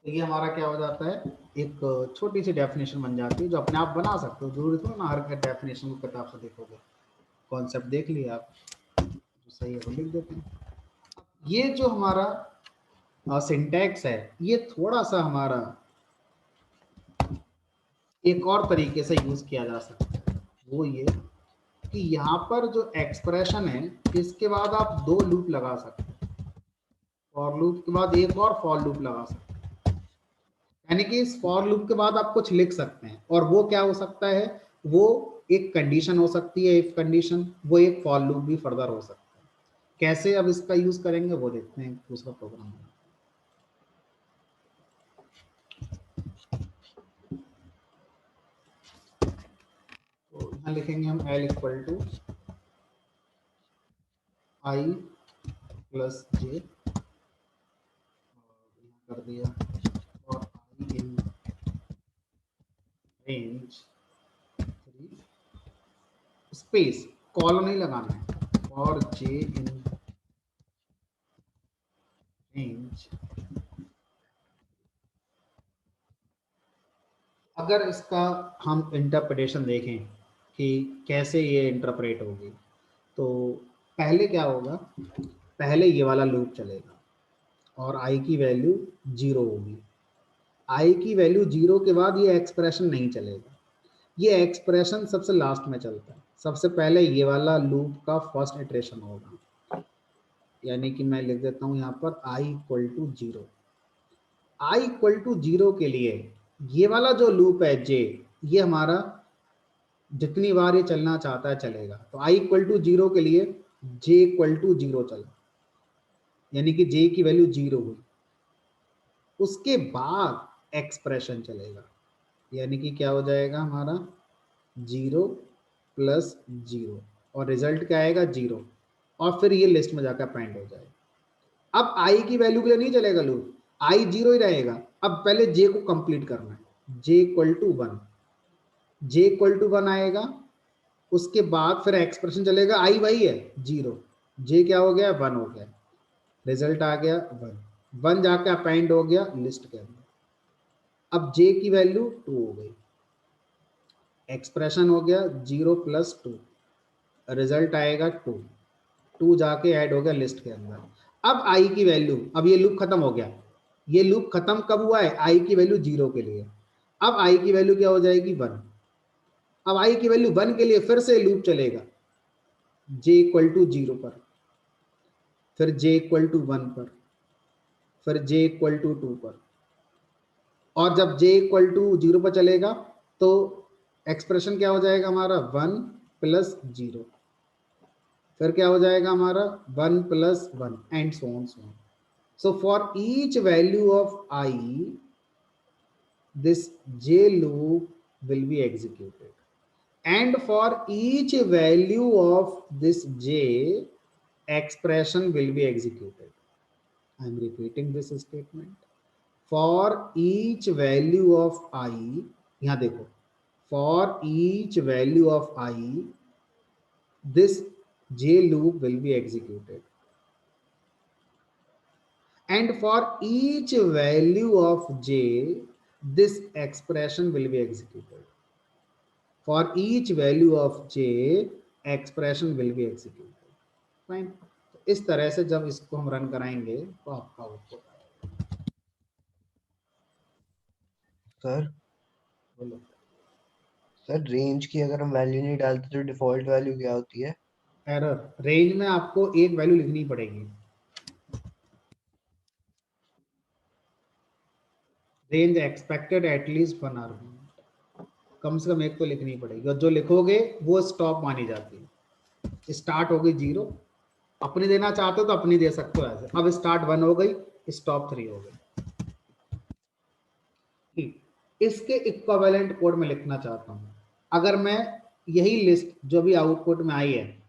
तो ये हमारा क्या हो जाता है, एक छोटी सी डेफिनेशन बन जाती है जो अपने आप बना सकते हो। जरूरी थोड़ा ना हर डेफिनेशन को किताब से देखोगे, कॉन्सेप्ट देख लिया आप, जो सही है वो लिख देते हैं। ये जो हमारा सिंटैक्स है ये थोड़ा सा हमारा एक और तरीके से यूज किया जा सकता है, वो ये कि यहाँ पर जो एक्सप्रेशन है इसके बाद आप दो लूप लगा सकते हैं, फॉर लूप के बाद एक और फॉर लूप लगा सकते हैं। यानी कि इस फॉर लूप के बाद आप कुछ लिख सकते हैं, और वो क्या हो सकता है, वो एक कंडीशन हो सकती है, इफ कंडीशन, वो एक फॉर लूप भी फर्दर हो सकता है। कैसे अब इसका यूज करेंगे वो देखते हैं दूसरा प्रोग्राम में। तो यहाँ लिखेंगे हम l equal to I plus J, कर दिया, और I in range 3 space, colon नहीं लगाना है, और जे इन रेंज। अगर इसका हम इंटरप्रिटेशन देखें कि कैसे ये इंटरप्रेट होगी, तो पहले क्या होगा, पहले ये वाला लूप चलेगा और आई की वैल्यू 0 होगी। आई की वैल्यू 0 के बाद ये एक्सप्रेशन नहीं चलेगा, ये एक्सप्रेशन सबसे लास्ट में चलता है। सबसे पहले ये वाला लूप का फर्स्ट इटरेशन होगा, यानी कि मैं लिख देता हूँ यहाँ पर i equal to 0। I equal to 0 के लिए ये वाला जो लूप है जे, ये हमारा जितनी बार ये चलना चाहता है चलेगा। तो i इक्वल टू 0 के लिए j इक्वल टू 0 चला, यानी कि j की वैल्यू 0 हुई। उसके बाद एक्सप्रेशन चलेगा, यानी कि क्या हो जाएगा हमारा 0 प्लस 0, और रिजल्ट क्या आएगा 0, और फिर ये लिस्ट में जाकर अपेंड हो जाएगा। अब i की वैल्यू के लिए नहीं चलेगा लूप, i 0 ही रहेगा। अब पहले j को कंप्लीट करना है, j equal to 1, j equal to 1 आएगा। उसके बाद फिर एक्सप्रेशन चलेगा, आई वही है 0, j क्या हो गया 1 हो गया, रिजल्ट आ गया 1, 1 जाके अपेंड हो गया लिस्ट के अंदर। अब j की वैल्यू 2 हो गई, एक्सप्रेशन हो गया 0 प्लस 2, रिजल्ट आएगा 2, 2 जाके ऐड हो गया लिस्ट के अंदर। अब i की वैल्यू, अब ये लूप खत्म हो गया। ये लूप खत्म कब हुआ है, i की वैल्यू 0 के लिए। अब i की वैल्यू क्या हो जाएगी 1। अब i की वैल्यू 1 के लिए फिर से लूप चलेगा j इक्वल टू 0 पर, फिर j इक्वल टू 1 पर, फिर j इक्वल टू 2 पर, और जब j इक्वल टू 0 पर चलेगा तो एक्सप्रेशन क्या हो जाएगा हमारा 1 प्लस 0, फिर क्या हो जाएगा हमारा 1 plus 1 and so on so on. So for each value of I, this j loop will be executed, and for each value of this j, expression will be executed. I am repeating this statement. For each value of I, यहाँ देखो, for each value of I, this j loop will be executed, and for each value of j, this expression will be executed. For each value of j, expression will be executed. Fine. इस तरह से जब इसको हम run कराएंगे तो आपका output आएगा. सर बोलो. सर रेंज की अगर हम वैल्यू नहीं डालते तो डिफॉल्ट वैल्यू क्या होती है? एरर. रेंज में आपको एक वैल्यू लिखनी पड़ेगी. रेंज एक्सपेक्टेड एटलीस्ट 1 आर्गुमेंट, कम से कम एक तो लिखनी पड़ेगी, और जो लिखोगे वो स्टॉप मानी जाती है. स्टार्ट हो गई 0, अपनी देना चाहते हो तो अपनी दे सकते हो ऐसे. अब स्टार्ट 1 हो गई, स्टॉप 3 हो गई. ठीक. इसके इक्विवेलेंट कोड में लिखना चाहता हूं. अगर मैं यही लिस्ट जो भी आउटपुट में आई है,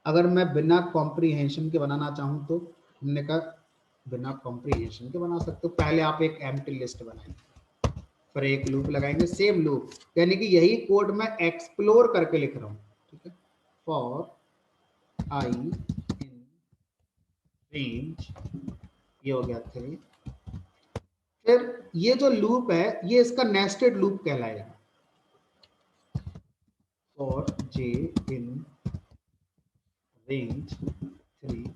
अगर मैं बिना कॉम्प्रीहेंशन के बनाना चाहूं तो हमने कहा बिना कॉम्प्रीहेंशन के बना सकते हो. पहले आप एक एम्प्टी लिस्ट बनाएंगे, फिर एक लूप लगाएंगे, सेम लूप, यानी कि यही कोड मैं एक्सप्लोर करके लिख रहा हूं. ठीक है. फॉर आई इन रेंज, ये हो गया 3. फिर ये जो लूप है ये इसका नेस्टेड लूप कहलाएगा. फॉर j इन रेंज 3,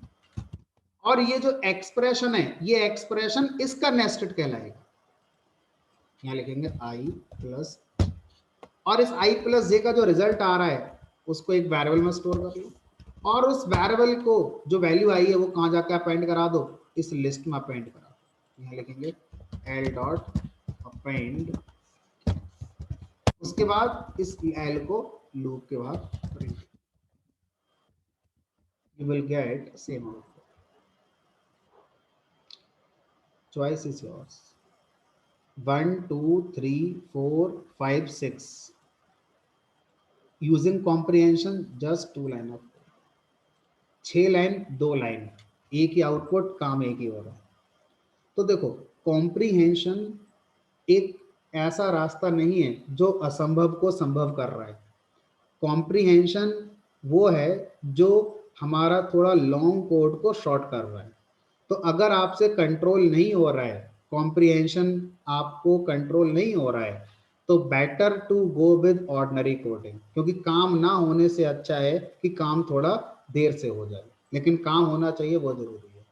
और ये जो एक्सप्रेशन है ये एक्सप्रेशन इसका नेस्टेड कहलाएगा. यहाँ लिखेंगे i प्लस, और इस i प्लस j का जो रिजल्ट आ रहा है उसको एक वेरिएबल में स्टोर कर लो, और उस वेरिएबल को जो वैल्यू आई है वो कहाँ जाकर अपेंड करा दो, इस लिस्ट में अपेंड करा दो. यहाँ लिखेंगे l डॉट अपेंड, उसके बाद इस l को लूप के बाद print, you will get same output. Choice is yours. 1 2 3 4 5 6. Using comprehension just 2 line of, 6 line 2 line, एक ही आउटपुट, काम एक ही हो रहा है. तो देखो कॉम्प्रीहेंशन एक ऐसा रास्ता नहीं है जो असंभव को संभव कर रहा है. कॉम्प्रीहेंशन वो है जो हमारा थोड़ा लॉन्ग कोड को शॉर्ट कर रहा है. तो अगर आपसे कंट्रोल नहीं हो रहा है, कॉम्प्रीहेंशन आपको कंट्रोल नहीं हो रहा है, तो better to go with ordinary coding, क्योंकि काम ना होने से अच्छा है कि काम थोड़ा देर से हो जाए, लेकिन काम होना चाहिए, वो जरूरी है.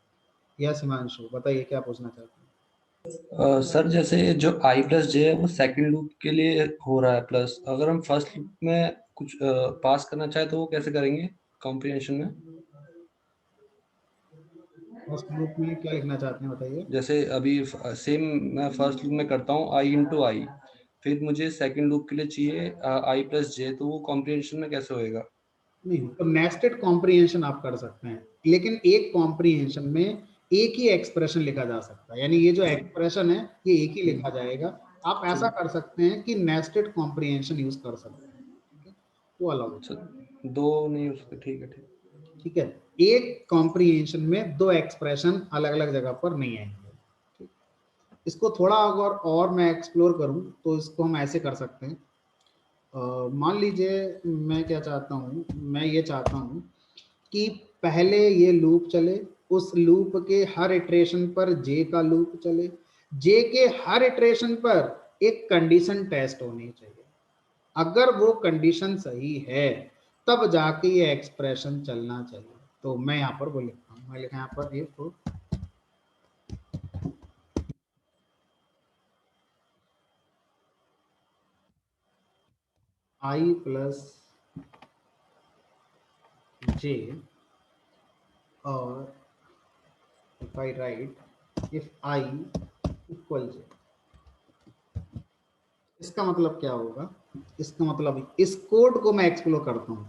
यस हिमांशु, बताइए क्या पूछना चाहते हैं. सर जैसे जो i प्लस जे है वो सेकंड लूप के लिए हो रहा है प्लस, अगर हम फर्स्ट लूप में कुछ पास करना चाहे तो वो कैसे करेंगे कॉम्प्रिहेंशन में? फर्स्ट लूप में क्या लिखना चाहते हैं बताइए. जैसे अभी सेम मैं फर्स्ट लूप में करता हूँ i इंटू आई, फिर मुझे सेकंड लूप के लिए चाहिए i प्लस जे, तो वो कॉम्प्रिहेंशन में कैसे होएगा? नहीं, तो नेस्टेड कॉम्प्रीहेंशन आप कर सकते हैं, लेकिन एक कॉम्प्रीहेंशन में एक ही एक्सप्रेशन लिखा जा सकता है, यानी ये जो एक्सप्रेशन है ये एक ही लिखा जाएगा. आप ऐसा कर सकते हैं कि नेस्टेड कॉम्प्रीहेंशन यूज कर सकते हैं. ठीक है, वो अलग होता है. दो नहीं हो सकते, ठीक है ठीक. ठीक है, एक कॉम्प्रीहेंशन में 2 एक्सप्रेशन अलग अलग जगह पर नहीं आएंगे. ठीक. इसको थोड़ा अगर और मैं एक्सप्लोर करूं तो इसको हम ऐसे कर सकते हैं. मान लीजिए मैं क्या चाहता हूँ, मैं ये चाहता हूँ कि पहले ये लूप चले, उस लूप के हर इटरेशन पर जे का लूप चले, जे के हर इटरेशन पर एक कंडीशन टेस्ट होनी चाहिए. अगर वो कंडीशन सही है तब जाके ये एक्सप्रेशन चलना चाहिए. तो मैं यहाँ पर वो लिखता हूँ, मैं लिखा यहाँ पर इफ आई प्लस जे और if I write if I equal J, इसका मतलब क्या होगा, इसका मतलब इस कोड को मैं एक्सप्लोर करता हूं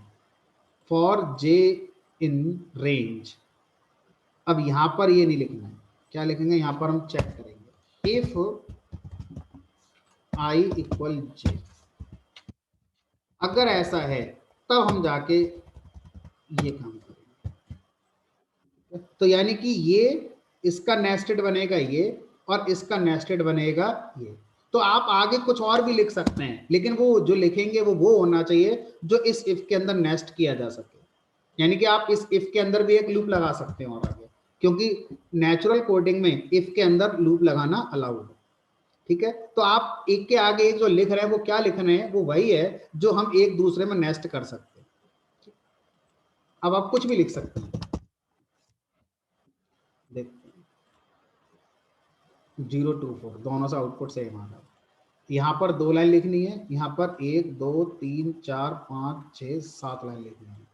फॉर जे इन रेंज। अब यहां पर ये नहीं लिखना है, क्या लिखेंगे यहां पर हम चेक करेंगे इफ आई इक्वल जे, अगर ऐसा है तब हम जाके ये काम करेंगे। तो यानी कि ये इसका नेस्टेड बनेगा ये और इसका नेस्टेड बनेगा ये। तो आप आगे कुछ और भी लिख सकते हैं, लेकिन वो जो लिखेंगे वो होना चाहिए जो इस इफ के अंदर नेस्ट किया जा सके। यानी कि आप इस इफ के अंदर भी एक लूप लगा सकते हैं और आगे, क्योंकि नेचुरल कोडिंग में इफ के अंदर लूप लगाना अलाउड है। ठीक है, तो आप एक के आगे एक जो लिख रहे हैं वो क्या लिख रहे हैं, वो वही है जो हम एक दूसरे में नेस्ट कर सकते हैं। अब आप कुछ भी लिख सकते हैं, देखते हैं 0 2 4 दोनों से आउटपुट सेम आ रहा है। यहाँ पर 2 लाइन लिखनी है, यहाँ पर 1 2 3 4 5 6 7 लाइन लिखनी है।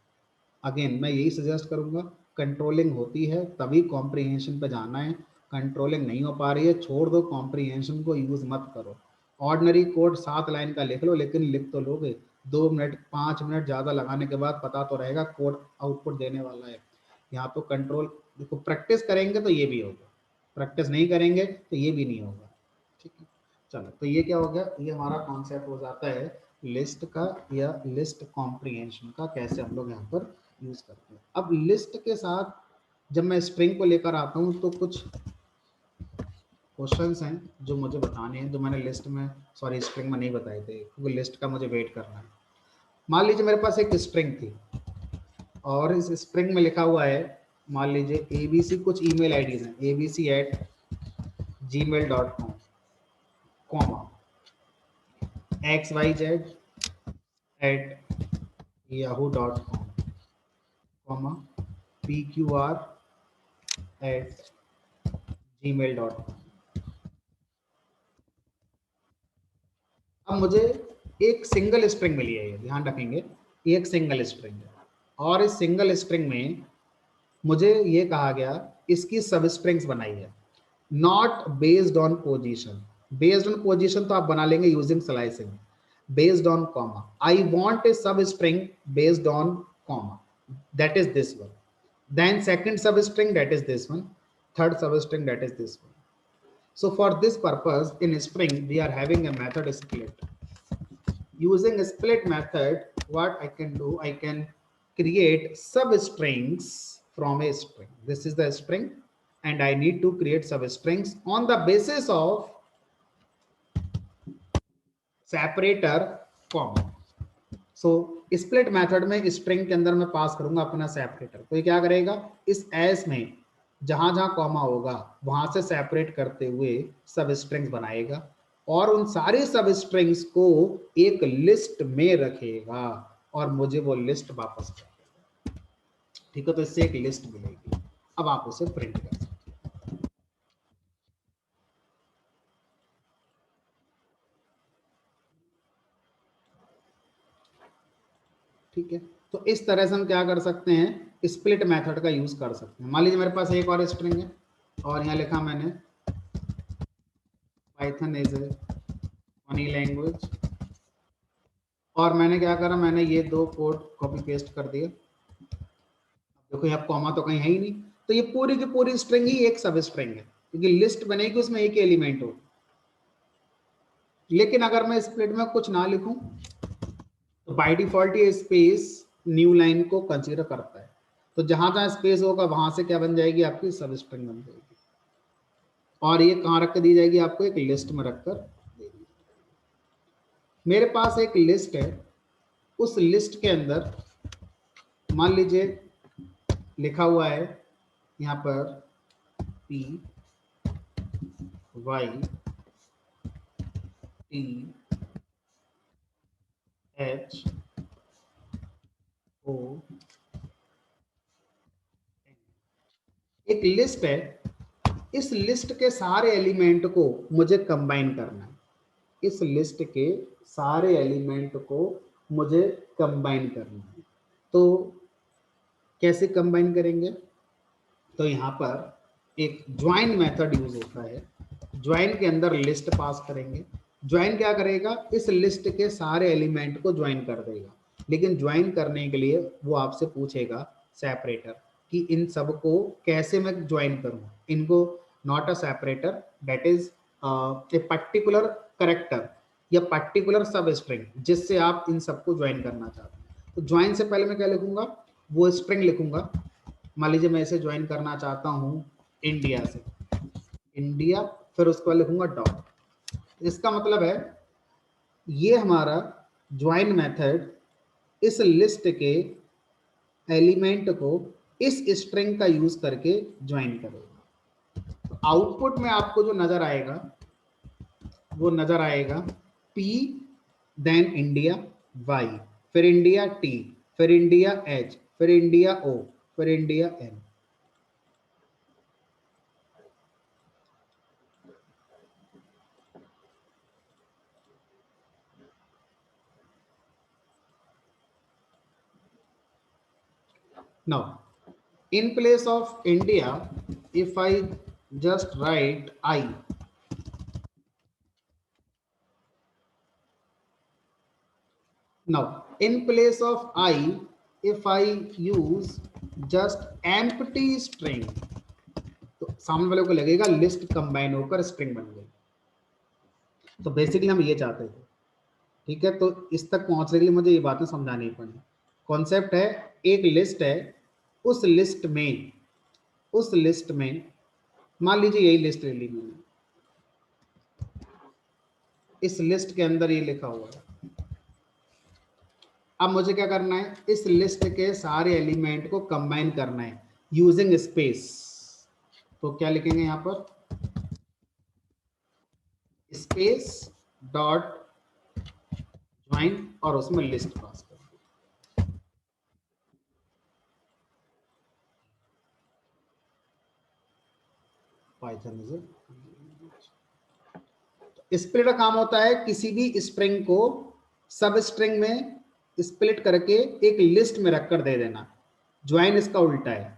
अगेन मैं यही सजेस्ट करूंगा, कंट्रोलिंग होती है तभी कॉम्प्रिहेंशन पे जाना है। कंट्रोलिंग नहीं हो पा रही है, छोड़ दो, कॉम्प्रिहेंशन को यूज मत करो। ऑर्डिनरी कोड 7 लाइन का लिख लो, लेकिन लिख तो लोगे, 2 मिनट 5 मिनट ज़्यादा लगाने के बाद पता तो रहेगा कोड आउटपुट देने वाला है। यहाँ तो कंट्रोल देखो, प्रैक्टिस करेंगे तो ये भी होगा, प्रैक्टिस नहीं करेंगे तो ये भी नहीं होगा। ठीक है, चलो तो ये क्या हो गया, ये हमारा कॉन्सेप्ट हो जाता है लिस्ट का या लिस्ट कॉम्प्रिहेंशन का, कैसे हम लोग यहाँ पर यूज करते हैं। अब लिस्ट के साथ जब मैं स्ट्रिंग को लेकर आता हूँ तो कुछ क्वेश्चंस हैं जो मुझे बताने हैं, जो मैंने लिस्ट में सॉरी स्ट्रिंग में नहीं बताए थे, क्योंकि लिस्ट का मुझे वेट करना है। मान लीजिए मेरे पास एक स्ट्रिंग थी और इस स्ट्रिंग में लिखा हुआ है, मान लीजिए ABC, कुछ ईमेल आईडीज हैं abc@gmail.com, comma xyz@yahoo.com, comma pqr@gmail.com। अब मुझे एक सिंगल स्ट्रिंग मिली है, ये ध्यान रखेंगे, एक सिंगल स्ट्रिंग है और इस सिंगल स्ट्रिंग में मुझे ये कहा गया इसकी सब स्ट्रिंग्स बनाई है, not based on position. Based on position तो आप बना लेंगे using slicing. Based on comma, I want a सब string based on comma, that is this one, then second substring, that is this one, third substring, that is this one. So for this purpose in string we are having a method split. Using a split method, what I can do, I can create substrings from a string. This is the string and I need to create substrings on the basis of separator comma. So split method में string के अंदर मैं पास करूंगा अपना separator, तो ये क्या करेगा, इस एस में जहां जहां कॉमा होगा वहां से सेपरेट करते हुए सब स्ट्रिंग्स बनाएगा और उन सारे सब स्ट्रिंग्स को एक लिस्ट में रखेगा और मुझे वो लिस्ट वापस कर देगा। ठीक है, तो इससे एक लिस्ट मिलेगी। अब आप उसे प्रिंट कर सकते हैं। ठीक है, तो इस तरह से हम क्या कर सकते हैं, स्प्लिट मेथड का यूज कर सकते हैं। मान लीजिए मेरे पास एक और स्ट्रिंग है और यहाँ लिखा मैंने Python is a funny language और मैंने क्या करा, मैंने ये 2 कोड कॉपी पेस्ट कर दिया। देखो यहाँ कॉमा तो कहीं है ही नहीं, तो ये पूरी की पूरी स्ट्रिंग ही एक सब स्ट्रिंग है, क्योंकि लिस्ट बनेगी उसमें एक एलिमेंट हो। लेकिन अगर मैं स्प्लिट में कुछ ना लिखूं तो बाय डिफॉल्ट ये स्पेस न्यू लाइन को कंसीडर करता है, तो जहां जहां स्पेस होगा वहां से क्या बन जाएगी, आपकी सब स्ट्रिंग बन जाएगी और ये कहां रख कर दी जाएगी, आपको एक लिस्ट में रखकर दे दी। मेरे पास एक लिस्ट है, उस लिस्ट के अंदर मान लीजिए लिखा हुआ है यहाँ पर P Y T H O, एक लिस्ट है, इस लिस्ट के सारे एलिमेंट को मुझे कंबाइन करना है, इस लिस्ट के सारे एलिमेंट को मुझे कंबाइन करना है। तो कैसे कंबाइन करेंगे, तो यहाँ पर एक ज्वाइन मेथड यूज होता है। ज्वाइन के अंदर लिस्ट पास करेंगे। ज्वाइन क्या करेगा, इस लिस्ट के सारे एलिमेंट को ज्वाइन कर देगा, लेकिन ज्वाइन करने के लिए वो आपसे पूछेगा सेपरेटर कि इन सब को कैसे मैं ज्वाइन करूं। इनको not a separator, that is a particular character या पर्टिकुलर सब स्ट्रिंग जिससे आप इन सबको ज्वाइन करना चाहते हैं। तो ज्वाइन से पहले मैं क्या लिखूंगा, वो स्ट्रिंग लिखूंगा। मान लीजिए मैं इसे ज्वाइन करना चाहता हूं इंडिया से, इंडिया, फिर उसके बाद लिखूंगा डॉट। इसका मतलब है ये हमारा ज्वाइन मेथड इस लिस्ट के एलिमेंट को इस स्ट्रिंग का यूज करके ज्वाइन करेगा। तो आउटपुट में आपको जो नजर आएगा वो नजर आएगा P, देन इंडिया Y, फिर इंडिया T, फिर इंडिया H, फिर इंडिया O, फिर India N। Now, in place of India, if I just write I, now in place of I, if I use just empty string, तो सामने वाले को लगेगा list combine होकर string बन गई। तो बेसिकली हम ये चाहते थे, ठीक है। तो इस तक पहुंचने के लिए मुझे ये बातें समझानी पड़ी। कॉन्सेप्ट है, एक लिस्ट है, उस लिस्ट में मान लीजिए यही लिस्ट ले ली मैंने, इस लिस्ट के अंदर ये लिखा हुआ है। अब मुझे क्या करना है, इस लिस्ट के सारे एलिमेंट को कंबाइन करना है यूजिंग स्पेस। तो क्या लिखेंगे यहां पर, स्पेस डॉट ज्वाइन और उसमें लिस्ट पास कर। पाइथन स्प्लिट का काम होता है किसी भी स्ट्रिंग को सब स्ट्रिंग में स्प्लिट करके एक लिस्ट में रखकर दे देना। ज्वाइन इसका उल्टा है,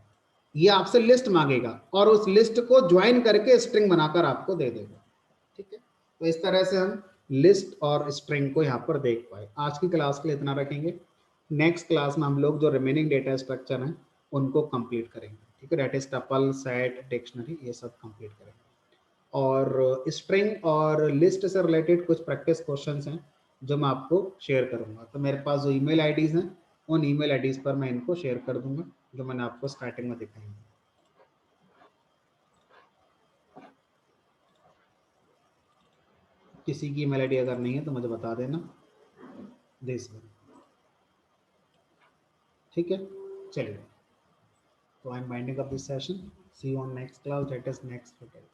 ये आपसे लिस्ट मांगेगा और उस लिस्ट को ज्वाइन करके स्ट्रिंग बनाकर आपको दे देगा, ठीक है। तो इस तरह से हम लिस्ट और स्ट्रिंग को यहाँ पर देख पाए। आज की क्लास के लिए इतना रखेंगे। नेक्स्ट क्लास में हम लोग जो रिमेनिंग डेटा स्ट्रक्चर हैं उनको कंप्लीट करेंगे, ठीक है। That is tuple, set, dictionary, ये सब कंप्लीट करेंगे। और स्ट्रिंग और लिस्ट से रिलेटेड कुछ प्रैक्टिस क्वेश्चंस हैं जो मैं आपको शेयर करूंगा। तो मेरे पास जो ईमेल आईडीज हैं उन ईमेल आईडीज पर मैं इनको शेयर कर दूंगा जो मैंने आपको स्टार्टिंग में दिखाई है। किसी की ईमेल आईडी अगर नहीं है तो मुझे बता देना, दिस वन, ठीक है। चलिए, तो I am binding up this session. See you on next class, that is next Friday.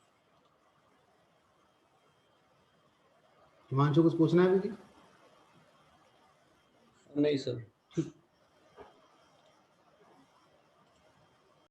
Himanshu कुछ पूछना है अभी? नहीं सर।